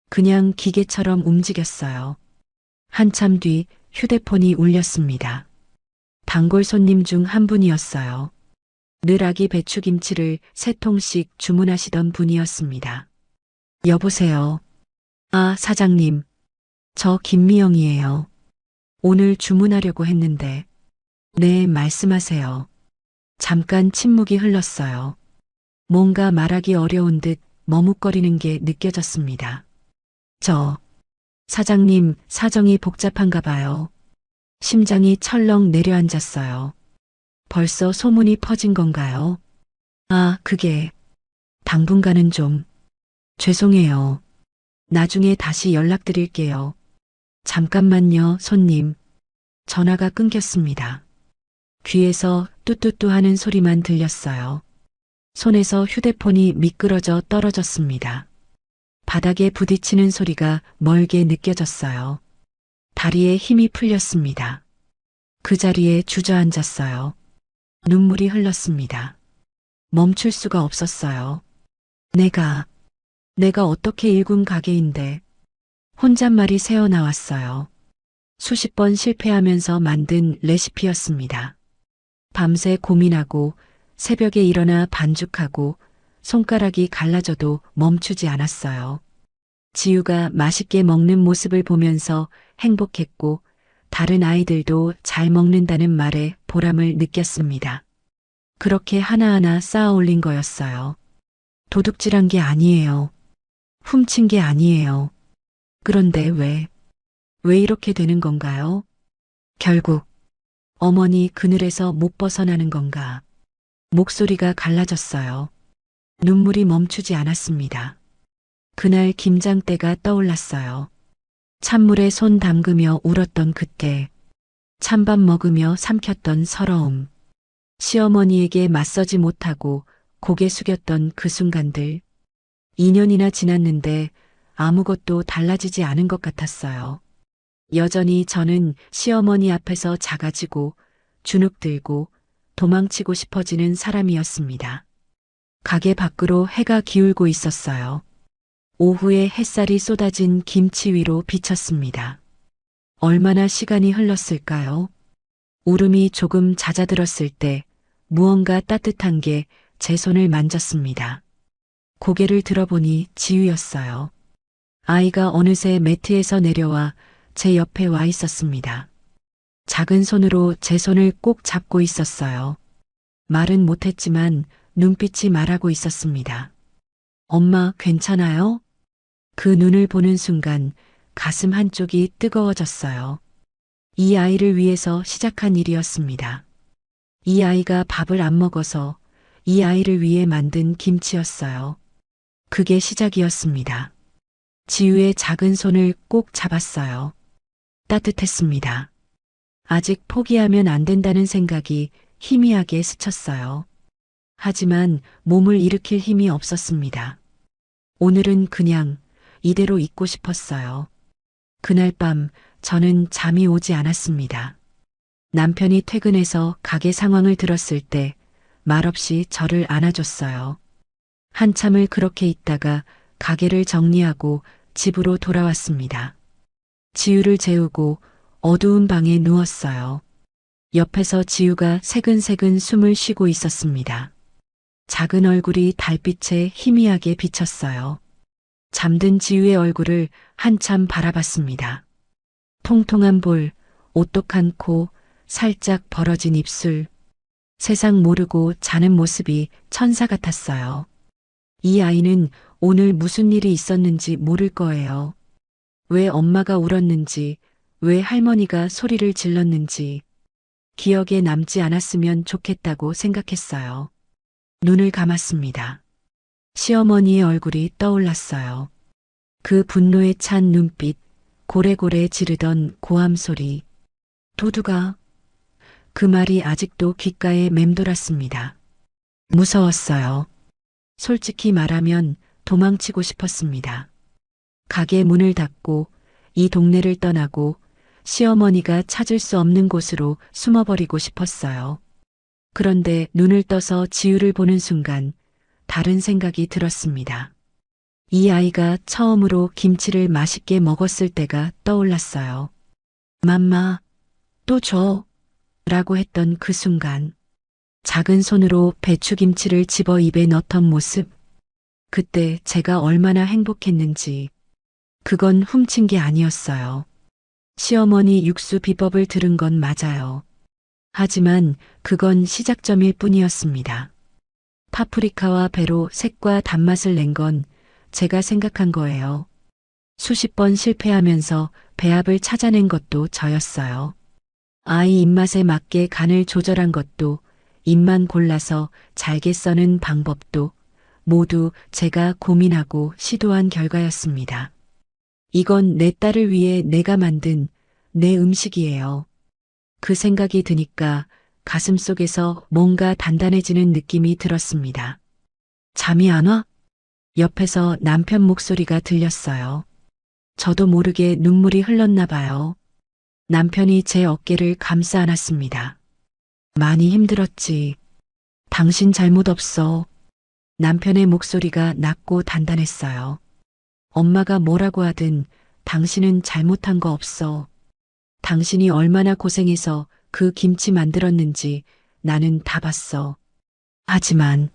B: 그냥 기계처럼 움직였어요. 한참 뒤 휴대폰이 울렸습니다. 단골 손님 중 한 분이었어요. 늘 아기 배추김치를 3통씩 주문하시던 분이었습니다. 여보세요. 아, 사장님. 저 김미영이에요. 오늘 주문하려고 했는데. 네, 말씀하세요. 잠깐 침묵이 흘렀어요. 뭔가 말하기 어려운 듯 머뭇거리는 게 느껴졌습니다. 사장님, 사정이 복잡한가 봐요. 심장이 철렁 내려앉았어요. 벌써 소문이 퍼진 건가요? 아, 그게 당분간은 좀 죄송해요. 나중에 다시 연락드릴게요. 잠깐만요, 손님. 전화가 끊겼습니다. 귀에서 뚜뚜뚜 하는 소리만 들렸어요. 손에서 휴대폰이 미끄러져 떨어졌습니다. 바닥에 부딪히는 소리가 멀게 느껴졌어요. 다리에 힘이 풀렸습니다. 그 자리에 주저앉았어요. 눈물이 흘렀습니다. 멈출 수가 없었어요. 내가 어떻게 일군 가게인데. 혼잣말이 새어나왔어요. 수십 번 실패하면서 만든 레시피였습니다. 밤새 고민하고 새벽에 일어나 반죽하고 손가락이 갈라져도 멈추지 않았어요. 지우가 맛있게 먹는 모습을 보면서 행복했고 다른 아이들도 잘 먹는다는 말에 보람을 느꼈습니다. 그렇게 하나하나 쌓아 올린 거였어요. 도둑질한 게 아니에요. 훔친 게 아니에요. 그런데 왜 이렇게 되는 건가요? 결국 어머니 그늘에서 못 벗어나는 건가? 목소리가 갈라졌어요. 눈물이 멈추지 않았습니다. 그날 김장때가 떠올랐어요. 찬물에 손 담그며 울었던 그때, 찬밥 먹으며 삼켰던 서러움, 시어머니에게 맞서지 못하고 고개 숙였던 그 순간들. 2년이나 지났는데 아무것도 달라지지 않은 것 같았어요. 여전히 저는 시어머니 앞에서 작아지고 주눅들고 도망치고 싶어지는 사람이었습니다. 가게 밖으로 해가 기울고 있었어요. 오후에 햇살이 쏟아진 김치 위로 비쳤습니다. 얼마나 시간이 흘렀을까요? 울음이 조금 잦아들었을 때 무언가 따뜻한 게 제 손을 만졌습니다. 고개를 들어보니 지우였어요. 아이가 어느새 매트에서 내려와 제 옆에 와 있었습니다. 작은 손으로 제 손을 꼭 잡고 있었어요. 말은 못했지만 눈빛이 말하고 있었습니다. 엄마, 괜찮아요? 그 눈을 보는 순간 가슴 한쪽이 뜨거워졌어요. 이 아이를 위해서 시작한 일이었습니다. 이 아이가 밥을 안 먹어서 이 아이를 위해 만든 김치였어요. 그게 시작이었습니다. 지우의 작은 손을 꼭 잡았어요. 따뜻했습니다. 아직 포기하면 안 된다는 생각이 희미하게 스쳤어요. 하지만 몸을 일으킬 힘이 없었습니다. 오늘은 그냥 이대로 있고 싶었어요. 그날 밤 저는 잠이 오지 않았습니다. 남편이 퇴근해서 가게 상황을 들었을 때 말없이 저를 안아줬어요. 한참을 그렇게 있다가 가게를 정리하고 집으로 돌아왔습니다. 지우를 재우고 어두운 방에 누웠어요. 옆에서 지우가 새근새근 숨을 쉬고 있었습니다. 작은 얼굴이 달빛에 희미하게 비쳤어요. 잠든 지우의 얼굴을 한참 바라봤습니다. 통통한 볼, 오똑한 코, 살짝 벌어진 입술. 세상 모르고 자는 모습이 천사 같았어요. 이 아이는 오늘 무슨 일이 있었는지 모를 거예요. 왜 엄마가 울었는지, 왜 할머니가 소리를 질렀는지 기억에 남지 않았으면 좋겠다고 생각했어요. 눈을 감았습니다. 시어머니의 얼굴이 떠올랐어요. 그 분노에 찬 눈빛, 고래고래 지르던 고함 소리. 도두가. 그 말이 아직도 귓가에 맴돌았습니다. 무서웠어요. 솔직히 말하면 도망치고 싶었습니다. 가게 문을 닫고 이 동네를 떠나고 시어머니가 찾을 수 없는 곳으로 숨어버리고 싶었어요. 그런데 눈을 떠서 지우를 보는 순간 다른 생각이 들었습니다. 이 아이가 처음으로 김치를 맛있게 먹었을 때가 떠올랐어요. 맘마, 또 줘. 라고 했던 그 순간 작은 손으로 배추김치를 집어 입에 넣던 모습. 그때 제가 얼마나 행복했는지. 그건 훔친 게 아니었어요. 시어머니 육수 비법을 들은 건 맞아요. 하지만 그건 시작점일 뿐이었습니다. 파프리카와 배로 색과 단맛을 낸 건 제가 생각한 거예요. 수십 번 실패하면서 배합을 찾아낸 것도 저였어요. 아이 입맛에 맞게 간을 조절한 것도, 입만 골라서 잘게 써는 방법도 모두 제가 고민하고 시도한 결과였습니다. 이건 내 딸을 위해 내가 만든 내 음식이에요. 그 생각이 드니까 가슴속에서 뭔가 단단해지는 느낌이 들었습니다. 잠이 안 와? 옆에서 남편 목소리가 들렸어요. 저도 모르게 눈물이 흘렀나 봐요. 남편이 제 어깨를 감싸 안았습니다. 많이 힘들었지. 당신 잘못 없어. 남편의 목소리가 낮고 단단했어요. 엄마가 뭐라고 하든 당신은 잘못한 거 없어. 당신이 얼마나 고생해서 그 김치 만들었는지 나는 다 봤어. 하지만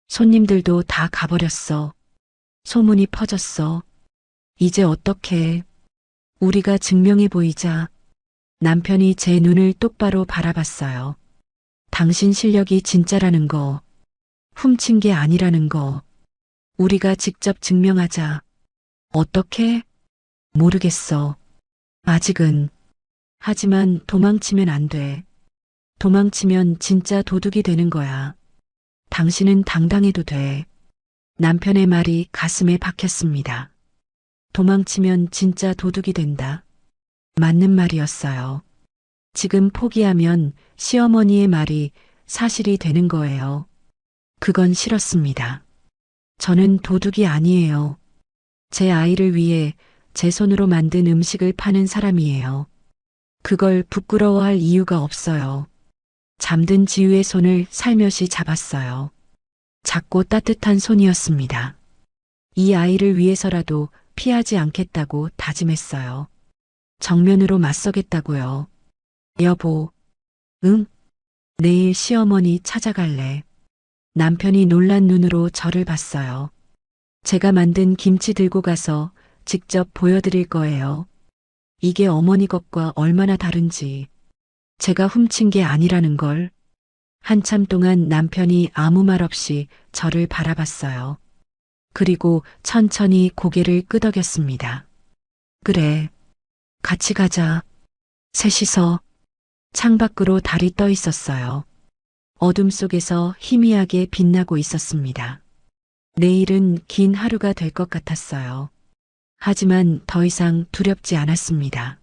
B: 손님들도 다 가버렸어. 소문이 퍼졌어. 이제 어떡해. 우리가 증명해 보이자. 남편이 제 눈을 똑바로 바라봤어요. 당신 실력이 진짜라는 거, 훔친 게 아니라는 거, 우리가 직접 증명하자. 어떻게? 모르겠어. 아직은. 하지만 도망치면 안 돼. 도망치면 진짜 도둑이 되는 거야. 당신은 당당해도 돼. 남편의 말이 가슴에 박혔습니다. 도망치면 진짜 도둑이 된다. 맞는 말이었어요. 지금 포기하면 시어머니의 말이 사실이 되는 거예요. 그건 싫었습니다. 저는 도둑이 아니에요. 제 아이를 위해 제 손으로 만든 음식을 파는 사람이에요. 그걸 부끄러워할 이유가 없어요. 잠든 지우의 손을 살며시 잡았어요. 작고 따뜻한 손이었습니다. 이 아이를 위해서라도 피하지 않겠다고 다짐했어요. 정면으로 맞서겠다고요. 여보, 응? 내일 시어머니 찾아갈래. 남편이 놀란 눈으로 저를 봤어요. 제가 만든 김치 들고 가서 직접 보여드릴 거예요. 이게 어머니 것과 얼마나 다른지. 제가 훔친 게 아니라는 걸. 한참 동안 남편이 아무 말 없이 저를 바라봤어요. 그리고 천천히 고개를 끄덕였습니다. 그래. 같이 가자. 셋이서. 창밖으로 달이 떠 있었어요. 어둠 속에서 희미하게 빛나고 있었습니다. 내일은 긴 하루가 될 것 같았어요. 하지만 더 이상 두렵지 않았습니다.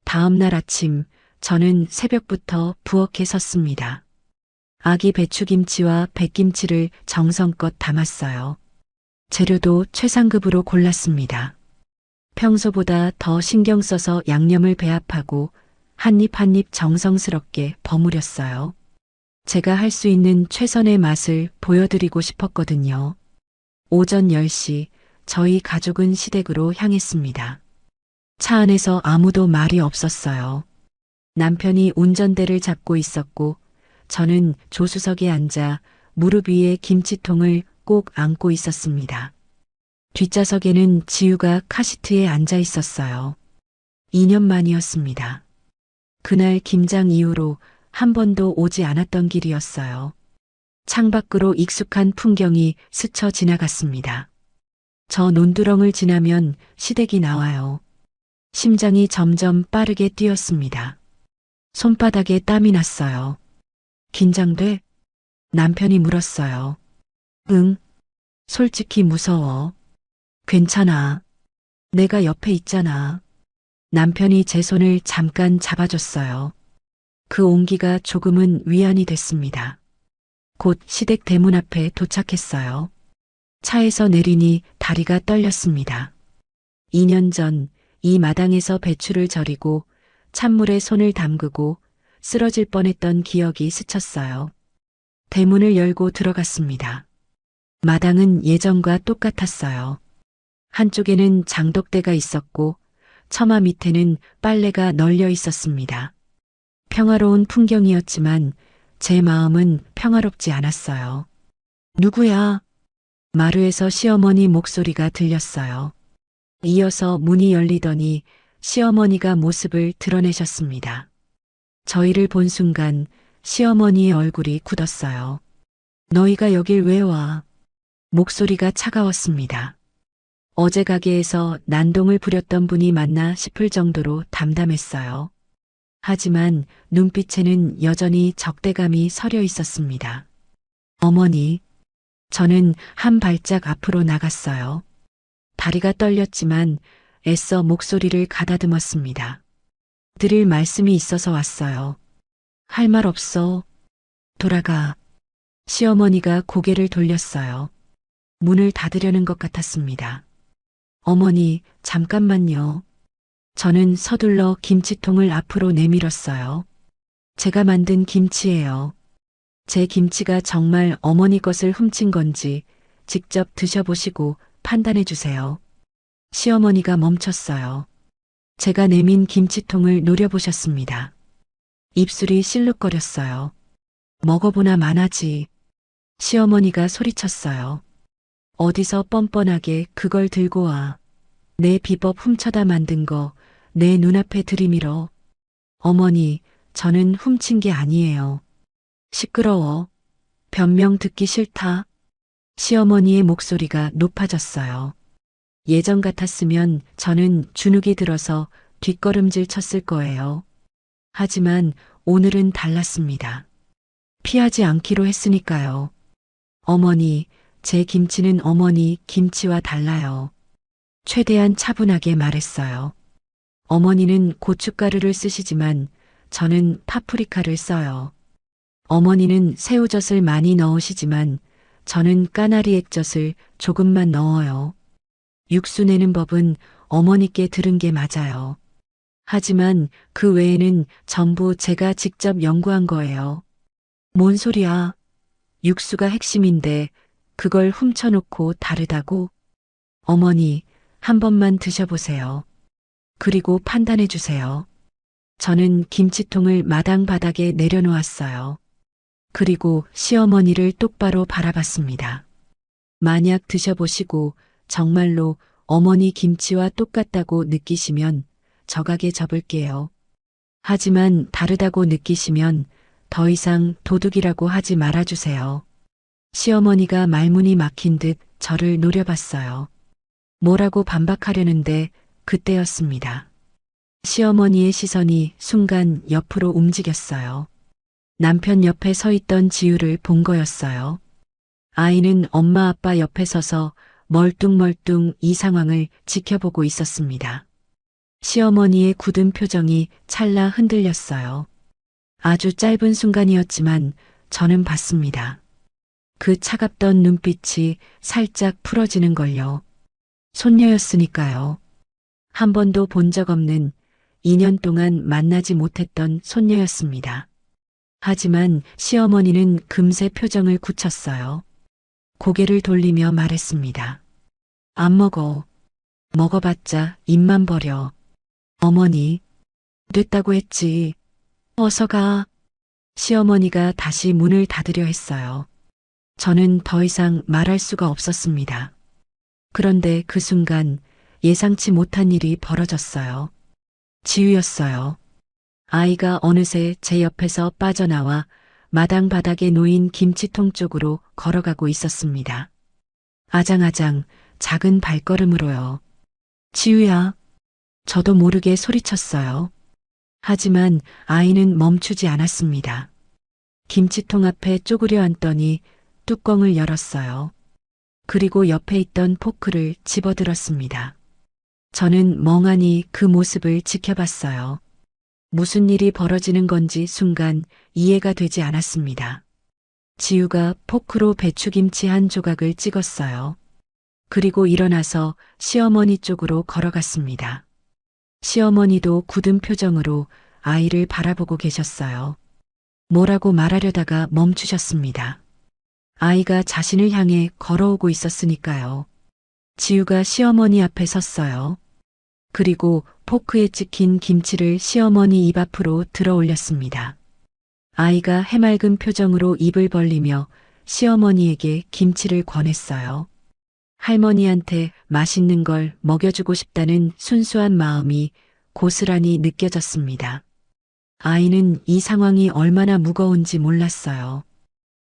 B: 다음 날 아침 저는 새벽부터 부엌에 섰습니다. 아기 배추김치와 백김치를 정성껏 담았어요. 재료도 최상급으로 골랐습니다. 평소보다 더 신경 써서 양념을 배합하고 한 입 한 입 정성스럽게 버무렸어요. 제가 할 수 있는 최선의 맛을 보여드리고 싶었거든요. 오전 10시 저희 가족은 시댁으로 향했습니다. 차 안에서 아무도 말이 없었어요. 남편이 운전대를 잡고 있었고 저는 조수석에 앉아 무릎 위에 김치통을 꼭 안고 있었습니다. 뒷좌석에는 지우가 카시트에 앉아 있었어요. 2년 만이었습니다. 그날 김장 이후로 한 번도 오지 않았던 길이었어요. 창밖으로 익숙한 풍경이 스쳐 지나갔습니다. 저 논두렁을 지나면 시댁이 나와요. 심장이 점점 빠르게 뛰었습니다. 손바닥에 땀이 났어요. 긴장돼? 남편이 물었어요. 응. 솔직히 무서워. 괜찮아. 내가 옆에 있잖아. 남편이 제 손을 잠깐 잡아줬어요. 그 온기가 조금은 위안이 됐습니다. 곧 시댁 대문 앞에 도착했어요. 차에서 내리니 다리가 떨렸습니다. 2년 전 이 마당에서 배추를 절이고 찬물에 손을 담그고 쓰러질 뻔했던 기억이 스쳤어요. 대문을 열고 들어갔습니다. 마당은 예전과 똑같았어요. 한쪽에는 장독대가 있었고 처마 밑에는 빨래가 널려 있었습니다. 평화로운 풍경이었지만 제 마음은 평화롭지 않았어요. 누구야? 마루에서 시어머니 목소리가 들렸어요. 이어서 문이 열리더니 시어머니가 모습을 드러내셨습니다. 저희를 본 순간 시어머니의 얼굴이 굳었어요. 너희가 여길 왜 와? 목소리가 차가웠습니다. 어제 가게에서 난동을 부렸던 분이 맞나 싶을 정도로 담담했어요. 하지만 눈빛에는 여전히 적대감이 서려 있었습니다. 어머니, 저는 한 발짝 앞으로 나갔어요. 다리가 떨렸지만 애써 목소리를 가다듬었습니다. 드릴 말씀이 있어서 왔어요. 할 말 없어. 돌아가. 시어머니가 고개를 돌렸어요. 문을 닫으려는 것 같았습니다. 어머니, 잠깐만요. 저는 서둘러 김치통을 앞으로 내밀었어요. 제가 만든 김치예요. 제 김치가 정말 어머니 것을 훔친 건지 직접 드셔보시고 판단해 주세요. 시어머니가 멈췄어요. 제가 내민 김치통을 노려보셨습니다. 입술이 실룩거렸어요. 먹어보나 마나지. 시어머니가 소리쳤어요. 어디서 뻔뻔하게 그걸 들고 와. 내 비법 훔쳐다 만든 거 내 눈앞에 들이밀어. 어머니, 저는 훔친 게 아니에요. 시끄러워. 변명 듣기 싫다. 시어머니의 목소리가 높아졌어요. 예전 같았으면 저는 주눅이 들어서 뒷걸음질 쳤을 거예요. 하지만 오늘은 달랐습니다. 피하지 않기로 했으니까요. 어머니, 제 김치는 어머니 김치와 달라요. 최대한 차분하게 말했어요. 어머니는 고춧가루를 쓰시지만 저는 파프리카를 써요. 어머니는 새우젓을 많이 넣으시지만 저는 까나리 액젓을 조금만 넣어요. 육수 내는 법은 어머니께 들은 게 맞아요. 하지만 그 외에는 전부 제가 직접 연구한 거예요. 뭔 소리야? 육수가 핵심인데 그걸 훔쳐놓고 다르다고? 어머니, 한 번만 드셔보세요. 그리고 판단해 주세요. 저는 김치통을 마당 바닥에 내려놓았어요. 그리고 시어머니를 똑바로 바라봤습니다. 만약 드셔보시고 정말로 어머니 김치와 똑같다고 느끼시면 저 가게 접을게요. 하지만 다르다고 느끼시면 더 이상 도둑이라고 하지 말아주세요. 시어머니가 말문이 막힌 듯 저를 노려봤어요. 뭐라고 반박하려는데 그때였습니다. 시어머니의 시선이 순간 옆으로 움직였어요. 남편 옆에 서 있던 지우를 본 거였어요. 아이는 엄마 아빠 옆에 서서 멀뚱멀뚱 이 상황을 지켜보고 있었습니다. 시어머니의 굳은 표정이 찰나 흔들렸어요. 아주 짧은 순간이었지만 저는 봤습니다. 그 차갑던 눈빛이 살짝 풀어지는 걸요. 손녀였으니까요. 한 번도 본 적 없는 2년 동안 만나지 못했던 손녀였습니다. 하지만 시어머니는 금세 표정을 굳혔어요. 고개를 돌리며 말했습니다. 안 먹어. 먹어봤자 입만 버려. 어머니, 됐다고 했지. 어서 가. 시어머니가 다시 문을 닫으려 했어요. 저는 더 이상 말할 수가 없었습니다. 그런데 그 순간 예상치 못한 일이 벌어졌어요. 지우였어요. 아이가 어느새 제 옆에서 빠져나와 마당 바닥에 놓인 김치통 쪽으로 걸어가고 있었습니다. 아장아장 작은 발걸음으로요. 지우야. 저도 모르게 소리쳤어요. 하지만 아이는 멈추지 않았습니다. 김치통 앞에 쪼그려 앉더니 뚜껑을 열었어요. 그리고 옆에 있던 포크를 집어들었습니다. 저는 멍하니 그 모습을 지켜봤어요. 무슨 일이 벌어지는 건지 순간 이해가 되지 않았습니다. 지우가 포크로 배추김치 한 조각을 찍었어요. 그리고 일어나서 시어머니 쪽으로 걸어갔습니다. 시어머니도 굳은 표정으로 아이를 바라보고 계셨어요. 뭐라고 말하려다가 멈추셨습니다. 아이가 자신을 향해 걸어오고 있었으니까요. 지우가 시어머니 앞에 섰어요. 그리고 포크에 찍힌 김치를 시어머니 입 앞으로 들어 올렸습니다. 아이가 해맑은 표정으로 입을 벌리며 시어머니에게 김치를 권했어요. 할머니한테 맛있는 걸 먹여주고 싶다는 순수한 마음이 고스란히 느껴졌습니다. 아이는 이 상황이 얼마나 무거운지 몰랐어요.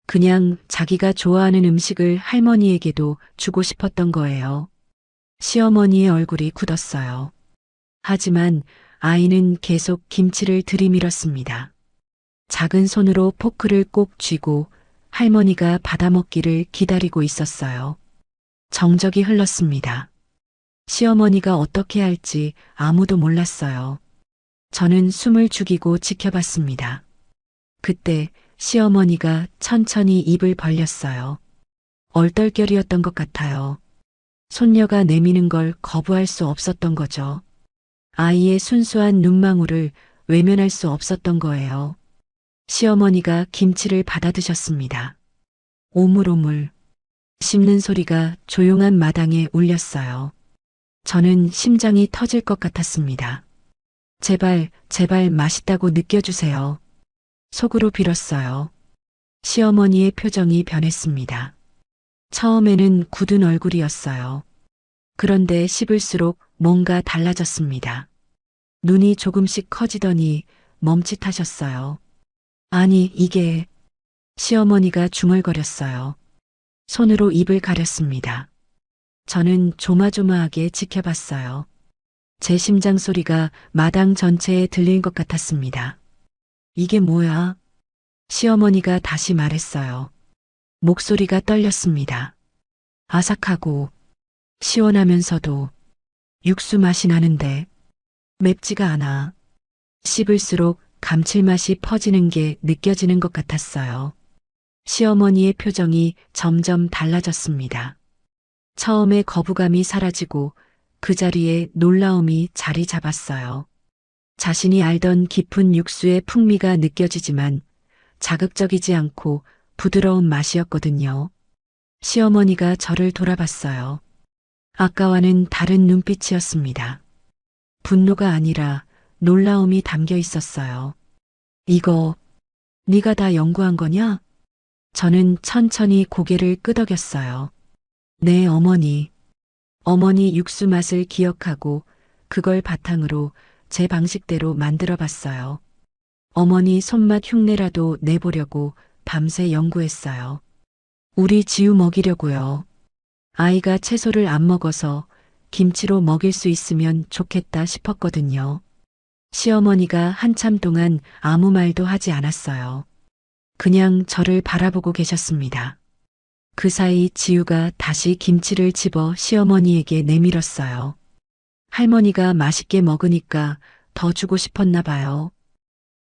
B: 그냥 자기가 좋아하는 음식을 할머니에게도 주고 싶었던 거예요. 시어머니의 얼굴이 굳었어요. 하지만 아이는 계속 김치를 들이밀었습니다. 작은 손으로 포크를 꼭 쥐고 할머니가 받아먹기를 기다리고 있었어요. 정적이 흘렀습니다. 시어머니가 어떻게 할지 아무도 몰랐어요. 저는 숨을 죽이고 지켜봤습니다. 그때 시어머니가 천천히 입을 벌렸어요. 얼떨결이었던 것 같아요. 손녀가 내미는 걸 거부할 수 없었던 거죠. 아이의 순수한 눈망울을 외면할 수 없었던 거예요. 시어머니가 김치를 받아드셨습니다. 오물오물 씹는 소리가 조용한 마당에 울렸어요. 저는 심장이 터질 것 같았습니다. 제발, 제발 맛있다고 느껴주세요. 속으로 빌었어요. 시어머니의 표정이 변했습니다. 처음에는 굳은 얼굴이었어요. 그런데 씹을수록 뭔가 달라졌습니다. 눈이 조금씩 커지더니 멈칫하셨어요. 아니, 이게... 시어머니가 중얼거렸어요. 손으로 입을 가렸습니다. 저는 조마조마하게 지켜봤어요. 제 심장 소리가 마당 전체에 들린 것 같았습니다. 이게 뭐야? 시어머니가 다시 말했어요. 목소리가 떨렸습니다. 아삭하고 시원하면서도 육수 맛이 나는데 맵지가 않아. 씹을수록 감칠맛이 퍼지는 게 느껴지는 것 같았어요. 시어머니의 표정이 점점 달라졌습니다. 처음에 거부감이 사라지고 그 자리에 놀라움이 자리 잡았어요. 자신이 알던 깊은 육수의 풍미가 느껴지지만 자극적이지 않고 부드러운 맛이었거든요. 시어머니가 저를 돌아봤어요. 아까와는 다른 눈빛이었습니다. 분노가 아니라 놀라움이 담겨 있었어요. 이거 네가 다 연구한 거냐? 저는 천천히 고개를 끄덕였어요. 네, 어머니. 어머니 육수 맛을 기억하고 그걸 바탕으로 제 방식대로 만들어 봤어요. 어머니 손맛 흉내라도 내보려고 밤새 연구했어요. 우리 지우 먹이려고요. 아이가 채소를 안 먹어서 김치로 먹일 수 있으면 좋겠다 싶었거든요. 시어머니가 한참 동안 아무 말도 하지 않았어요. 그냥 저를 바라보고 계셨습니다. 그 사이 지우가 다시 김치를 집어 시어머니에게 내밀었어요. 할머니가 맛있게 먹으니까 더 주고 싶었나 봐요.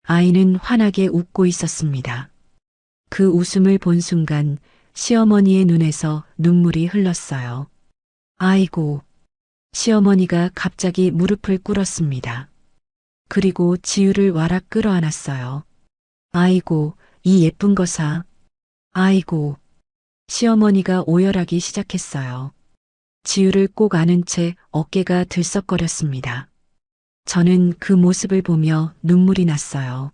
B: 아이는 환하게 웃고 있었습니다. 그 웃음을 본 순간 시어머니의 눈에서 눈물이 흘렀어요. 아이고, 시어머니가 갑자기 무릎을 꿇었습니다. 그리고 지우를 와락 끌어안았어요. 아이고, 이 예쁜 거사. 아이고. 시어머니가 오열하기 시작했어요. 지우를 꼭 안은 채 어깨가 들썩거렸습니다. 저는 그 모습을 보며 눈물이 났어요.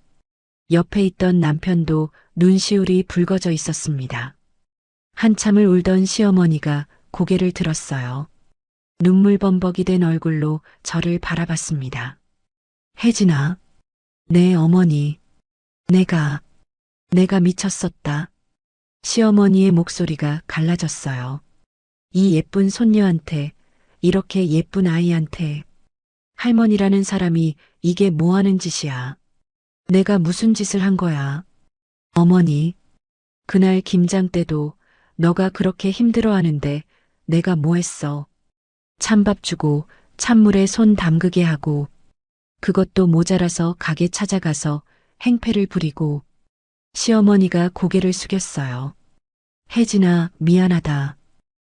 B: 옆에 있던 남편도 눈시울이 붉어져 있었습니다. 한참을 울던 시어머니가 고개를 들었어요. 눈물 범벅이 된 얼굴로 저를 바라봤습니다. 혜진아, 내 어머니, 내가 미쳤었다. 시어머니의 목소리가 갈라졌어요. 이 예쁜 손녀한테, 이렇게 예쁜 아이한테, 할머니라는 사람이 이게 뭐 하는 짓이야. 내가 무슨 짓을 한 거야. 어머니, 그날 김장 때도 너가 그렇게 힘들어하는데 내가 뭐 했어. 찬밥 주고 찬물에 손 담그게 하고 그것도 모자라서 가게 찾아가서 행패를 부리고. 시어머니가 고개를 숙였어요. 혜진아, 미안하다.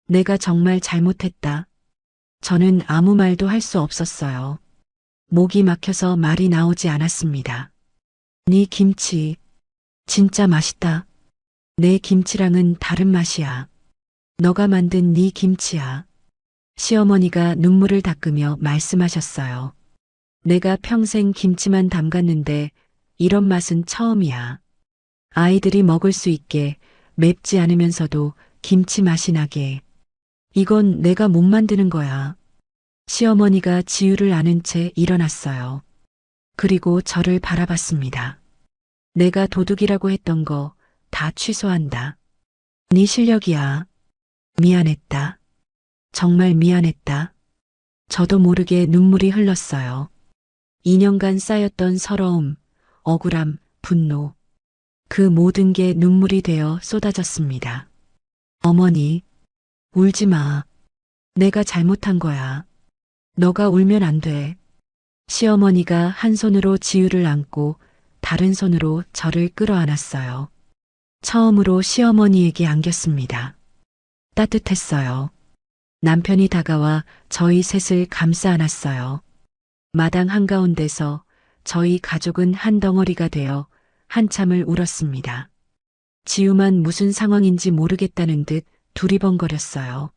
B: 내가 정말 잘못했다. 저는 아무 말도 할 수 없었어요. 목이 막혀서 말이 나오지 않았습니다. 네 김치, 진짜 맛있다. 내 김치랑은 다른 맛이야. 너가 만든 네 김치야. 시어머니가 눈물을 닦으며 말씀하셨어요. 내가 평생 김치만 담갔는데 이런 맛은 처음이야. 아이들이 먹을 수 있게 맵지 않으면서도 김치 맛이 나게. 이건 내가 못 만드는 거야. 시어머니가 지우를 안은 채 일어났어요. 그리고 저를 바라봤습니다. 내가 도둑이라고 했던 거 다 취소한다. 네 실력이야. 미안했다. 정말 미안했다. 저도 모르게 눈물이 흘렀어요. 2년간 쌓였던 서러움, 억울함, 분노. 그 모든 게 눈물이 되어 쏟아졌습니다. 어머니, 울지 마. 내가 잘못한 거야. 너가 울면 안 돼. 시어머니가 한 손으로 지우를 안고 다른 손으로 저를 끌어안았어요. 처음으로 시어머니에게 안겼습니다. 따뜻했어요. 남편이 다가와 저희 셋을 감싸 안았어요. 마당 한가운데서 저희 가족은 한 덩어리가 되어 한참을 울었습니다. 지우만 무슨 상황인지 모르겠다는 듯 두리번거렸어요.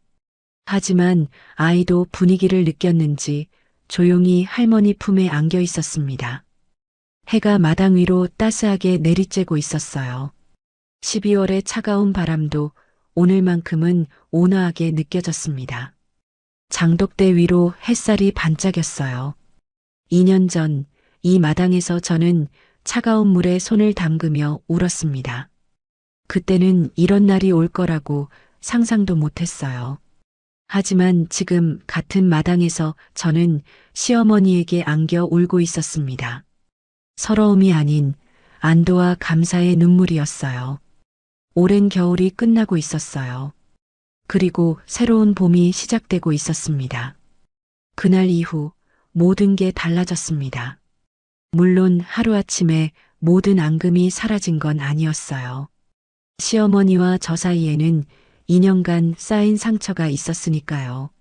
B: 하지만 아이도 분위기를 느꼈는지 조용히 할머니 품에 안겨 있었습니다. 해가 마당 위로 따스하게 내리쬐고 있었어요. 12월의 차가운 바람도 오늘만큼은 온화하게 느껴졌습니다. 장독대 위로 햇살이 반짝였어요. 2년 전 이 마당에서 저는 차가운 물에 손을 담그며 울었습니다. 그때는 이런 날이 올 거라고 상상도 못했어요. 하지만 지금 같은 마당에서 저는 시어머니에게 안겨 울고 있었습니다. 서러움이 아닌 안도와 감사의 눈물이었어요. 오랜 겨울이 끝나고 있었어요. 그리고 새로운 봄이 시작되고 있었습니다. 그날 이후 모든 게 달라졌습니다. 물론 하루아침에 모든 앙금이 사라진 건 아니었어요. 시어머니와 저 사이에는 2년간 쌓인 상처가 있었으니까요.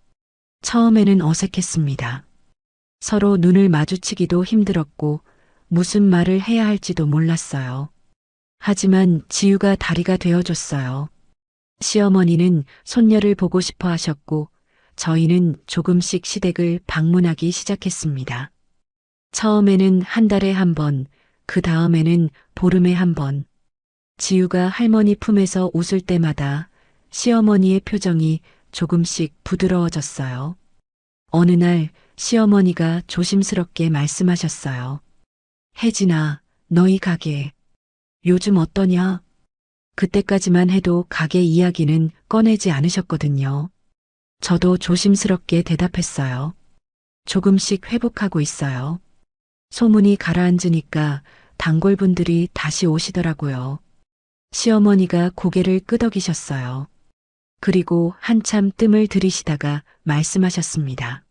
B: 처음에는 어색했습니다. 서로 눈을 마주치기도 힘들었고 무슨 말을 해야 할지도 몰랐어요. 하지만 지우가 다리가 되어줬어요. 시어머니는 손녀를 보고 싶어 하셨고 저희는 조금씩 시댁을 방문하기 시작했습니다. 처음에는 한 달에 한 번, 그 다음에는 보름에 한 번. 지우가 할머니 품에서 웃을 때마다 시어머니의 표정이 조금씩 부드러워졌어요. 어느 날 시어머니가 조심스럽게 말씀하셨어요. 혜진아, 너희 가게 요즘 어떠냐? 그때까지만 해도 가게 이야기는 꺼내지 않으셨거든요. 저도 조심스럽게 대답했어요. 조금씩 회복하고 있어요. 소문이 가라앉으니까 단골분들이 다시 오시더라고요. 시어머니가 고개를 끄덕이셨어요. 그리고 한참 뜸을 들이시다가 말씀하셨습니다.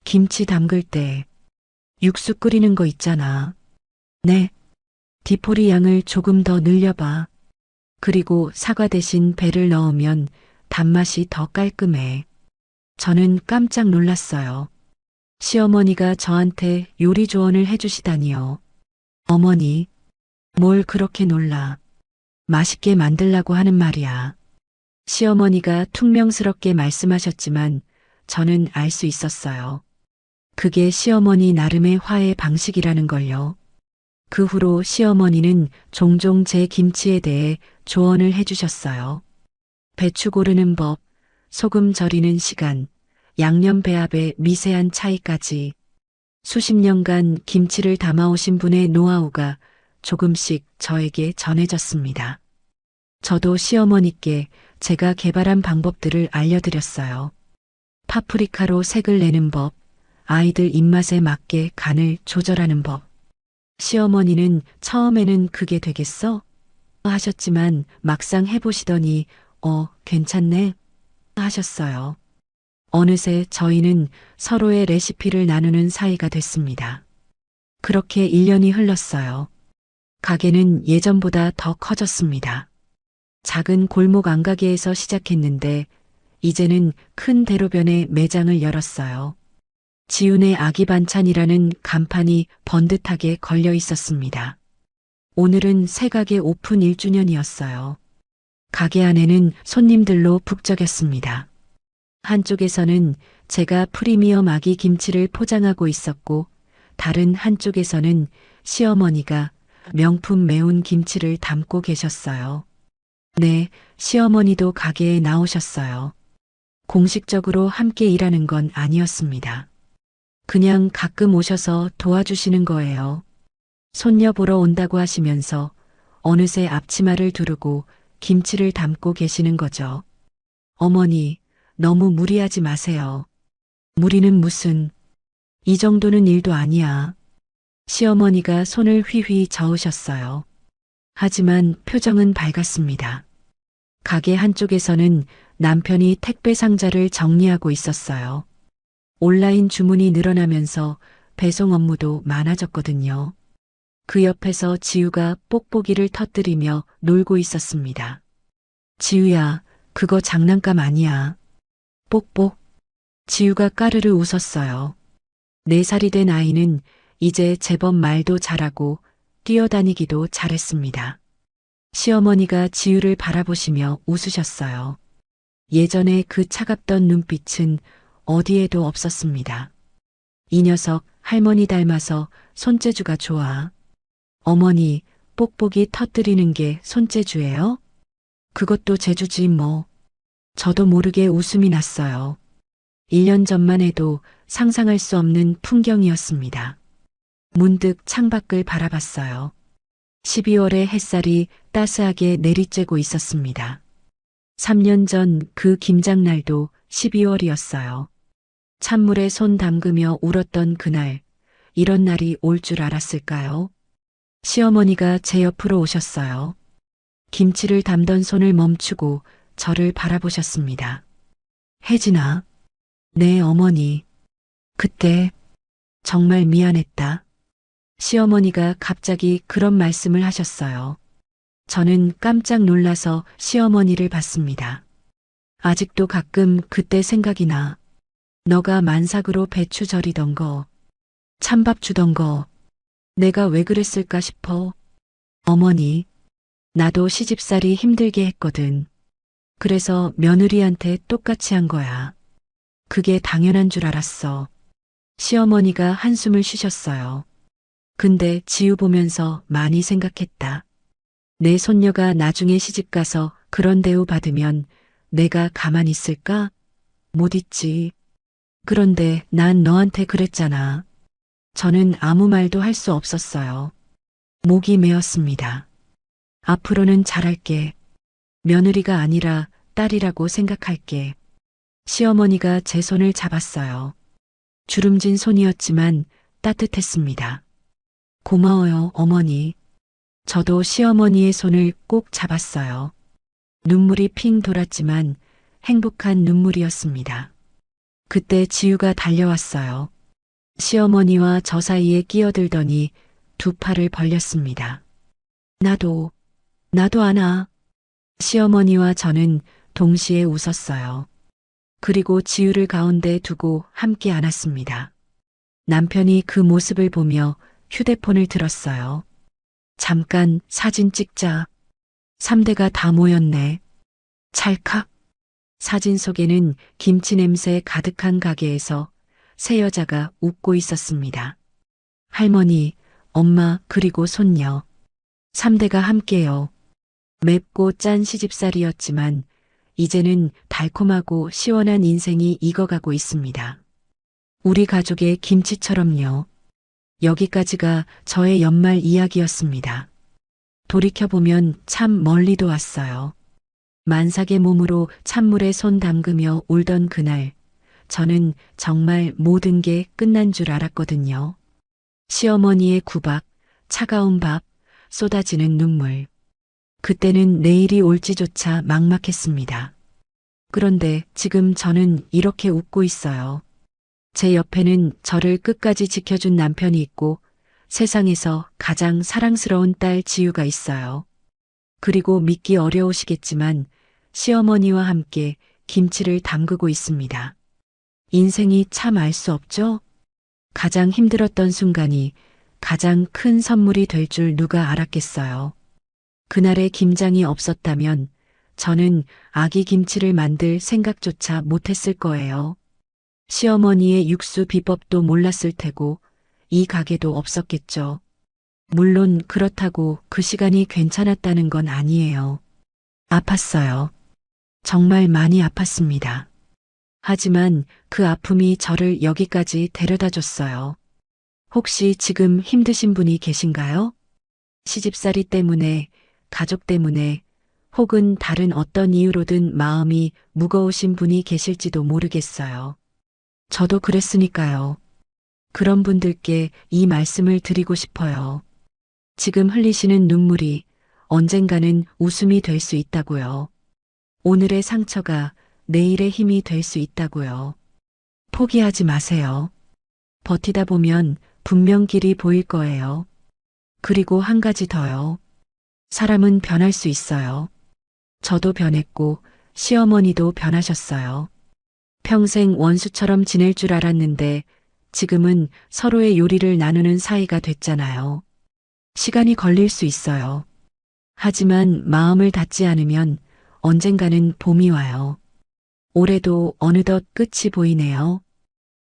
B: 김치 담글 때 육수 끓이는 거 있잖아. 네. 디포리 양을 조금 더 늘려봐. 그리고 사과 대신 배를 넣으면 단맛이 더 깔끔해. 저는 깜짝 놀랐어요. 시어머니가 저한테 요리 조언을 해주시다니요. 어머니, 뭘 그렇게 놀라. 맛있게 만들라고 하는 말이야. 시어머니가 퉁명스럽게 말씀하셨지만 저는 알 수 있었어요. 그게 시어머니 나름의 화해 방식이라는 걸요. 그 후로 시어머니는 종종 제 김치에 대해 조언을 해주셨어요. 배추 고르는 법, 소금 절이는 시간, 양념 배합의 미세한 차이까지 수십 년간 김치를 담아오신 분의 노하우가 조금씩 저에게 전해졌습니다. 저도 시어머니께 제가 개발한 방법들을 알려드렸어요. 파프리카로 색을 내는 법, 아이들 입맛에 맞게 간을 조절하는 법. 시어머니는 처음에는 그게 되겠어? 하셨지만 막상 해보시더니 괜찮네? 하셨어요. 어느새 저희는 서로의 레시피를 나누는 사이가 됐습니다. 그렇게 1년이 흘렀어요. 가게는 예전보다 더 커졌습니다. 작은 골목 안가게에서 시작했는데 이제는 큰 대로변에 매장을 열었어요. 지훈의 아기 반찬이라는 간판이 번듯하게 걸려 있었습니다. 오늘은 새 가게 오픈 1주년이었어요. 가게 안에는 손님들로 북적였습니다. 한쪽에서는 제가 프리미엄 아기 김치를 포장하고 있었고 다른 한쪽에서는 시어머니가 명품 매운 김치를 담고 계셨어요. 네, 시어머니도 가게에 나오셨어요. 공식적으로 함께 일하는 건 아니었습니다. 그냥 가끔 오셔서 도와주시는 거예요. 손녀 보러 온다고 하시면서 어느새 앞치마를 두르고 김치를 담고 계시는 거죠. 어머니, 너무 무리하지 마세요. 무리는 무슨, 이 정도는 일도 아니야. 시어머니가 손을 휘휘 저으셨어요. 하지만 표정은 밝았습니다. 가게 한쪽에서는 남편이 택배 상자를 정리하고 있었어요. 온라인 주문이 늘어나면서 배송 업무도 많아졌거든요. 그 옆에서 지우가 뽁뽁이를 터뜨리며 놀고 있었습니다. 지우야, 그거 장난감 아니야. 뽁뽁. 지우가 까르르 웃었어요. 4살이 된 아이는 이제 제법 말도 잘하고 뛰어다니기도 잘했습니다. 시어머니가 지우를 바라보시며 웃으셨어요. 예전에 그 차갑던 눈빛은 어디에도 없었습니다. 이 녀석 할머니 닮아서 손재주가 좋아. 어머니, 뽁뽁이 터뜨리는 게 손재주예요? 그것도 재주지 뭐. 저도 모르게 웃음이 났어요. 1년 전만 해도 상상할 수 없는 풍경이었습니다. 문득 창밖을 바라봤어요. 12월의 햇살이 따스하게 내리쬐고 있었습니다. 3년 전 그 김장날도 12월이었어요. 찬물에 손 담그며 울었던 그날, 이런 날이 올 줄 알았을까요? 시어머니가 제 옆으로 오셨어요. 김치를 담던 손을 멈추고 저를 바라보셨습니다. 혜진아. 네, 어머니. 그때 정말 미안했다. 시어머니가 갑자기 그런 말씀을 하셨어요. 저는 깜짝 놀라서 시어머니를 봤습니다. 아직도 가끔 그때 생각이 나. 너가 만삭으로 배추 절이던 거, 찬밥 주던 거, 내가 왜 그랬을까 싶어. 어머니, 나도 시집살이 힘들게 했거든. 그래서 며느리한테 똑같이 한 거야. 그게 당연한 줄 알았어. 시어머니가 한숨을 쉬셨어요. 근데 지우 보면서 많이 생각했다. 내 손녀가 나중에 시집가서 그런 대우 받으면 내가 가만히 있을까? 못 있지. 그런데 난 너한테 그랬잖아. 저는 아무 말도 할 수 없었어요. 목이 메었습니다. 앞으로는 잘할게. 며느리가 아니라 딸이라고 생각할게. 시어머니가 제 손을 잡았어요. 주름진 손이었지만 따뜻했습니다. 고마워요, 어머니. 저도 시어머니의 손을 꼭 잡았어요. 눈물이 핑 돌았지만 행복한 눈물이었습니다. 그때 지우가 달려왔어요. 시어머니와 저 사이에 끼어들더니 두 팔을 벌렸습니다. 나도 안아. 시어머니와 저는 동시에 웃었어요. 그리고 지우를 가운데 두고 함께 안았습니다. 남편이 그 모습을 보며 휴대폰을 들었어요. 잠깐 사진 찍자. 3대가 다 모였네. 찰칵. 사진 속에는 김치 냄새 가득한 가게에서 세 여자가 웃고 있었습니다. 할머니, 엄마, 그리고 손녀. 3대가 함께요. 맵고 짠 시집살이였지만 이제는 달콤하고 시원한 인생이 익어가고 있습니다. 우리 가족의 김치처럼요. 여기까지가 저의 연말 이야기였습니다. 돌이켜보면 참 멀리도 왔어요. 만삭의 몸으로 찬물에 손 담그며 울던 그날, 저는 정말 모든 게 끝난 줄 알았거든요. 시어머니의 구박, 차가운 밥, 쏟아지는 눈물. 그때는 내일이 올지조차 막막했습니다. 그런데 지금 저는 이렇게 웃고 있어요. 제 옆에는 저를 끝까지 지켜준 남편이 있고 세상에서 가장 사랑스러운 딸 지유가 있어요. 그리고 믿기 어려우시겠지만 시어머니와 함께 김치를 담그고 있습니다. 인생이 참 알 수 없죠? 가장 힘들었던 순간이 가장 큰 선물이 될 줄 누가 알았겠어요. 그날의 김장이 없었다면 저는 아기 김치를 만들 생각조차 못했을 거예요. 시어머니의 육수 비법도 몰랐을 테고 이 가게도 없었겠죠. 물론 그렇다고 그 시간이 괜찮았다는 건 아니에요. 아팠어요. 정말 많이 아팠습니다. 하지만 그 아픔이 저를 여기까지 데려다 줬어요. 혹시 지금 힘드신 분이 계신가요? 시집살이 때문에, 가족 때문에, 혹은 다른 어떤 이유로든 마음이 무거우신 분이 계실지도 모르겠어요. 저도 그랬으니까요. 그런 분들께 이 말씀을 드리고 싶어요. 지금 흘리시는 눈물이 언젠가는 웃음이 될 수 있다고요. 오늘의 상처가 내일의 힘이 될 수 있다고요. 포기하지 마세요. 버티다 보면 분명 길이 보일 거예요. 그리고 한 가지 더요. 사람은 변할 수 있어요. 저도 변했고 시어머니도 변하셨어요. 평생 원수처럼 지낼 줄 알았는데 지금은 서로의 요리를 나누는 사이가 됐잖아요. 시간이 걸릴 수 있어요. 하지만 마음을 닫지 않으면 언젠가는 봄이 와요. 올해도 어느덧 끝이 보이네요.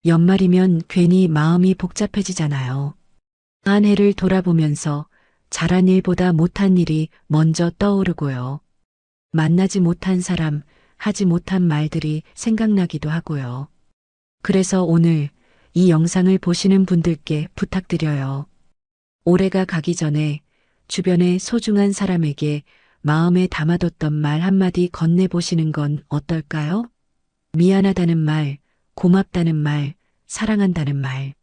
B: 연말이면 괜히 마음이 복잡해지잖아요. 한 해를 돌아보면서 잘한 일보다 못한 일이 먼저 떠오르고요. 만나지 못한 사람, 하지 못한 말들이 생각나기도 하고요. 그래서 오늘 이 영상을 보시는 분들께 부탁드려요. 올해가 가기 전에 주변의 소중한 사람에게 마음에 담아뒀던 말 한마디 건네보시는 건 어떨까요? 미안하다는 말, 고맙다는 말, 사랑한다는 말.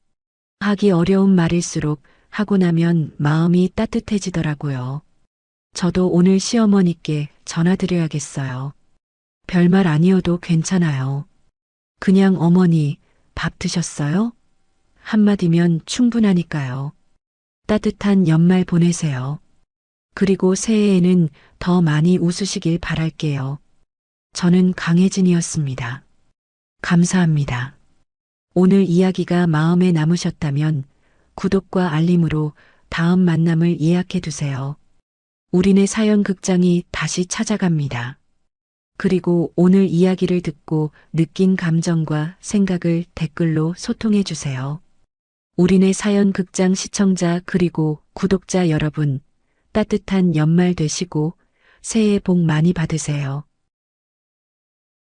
B: 하기 어려운 말일수록 하고 나면 마음이 따뜻해지더라고요. 저도 오늘 시어머니께 전화드려야겠어요. 별말 아니어도 괜찮아요. 그냥 어머니, 밥 드셨어요? 한마디면 충분하니까요. 따뜻한 연말 보내세요. 그리고 새해에는 더 많이 웃으시길 바랄게요. 저는 강혜진이었습니다. 감사합니다. 오늘 이야기가 마음에 남으셨다면 구독과 알림으로 다음 만남을 예약해 두세요. 우리네 사연 극장이 다시 찾아갑니다. 그리고 오늘 이야기를 듣고 느낀 감정과 생각을 댓글로 소통해 주세요. 우리네 사연 극장 시청자 그리고 구독자 여러분, 따뜻한 연말 되시고 새해 복 많이 받으세요.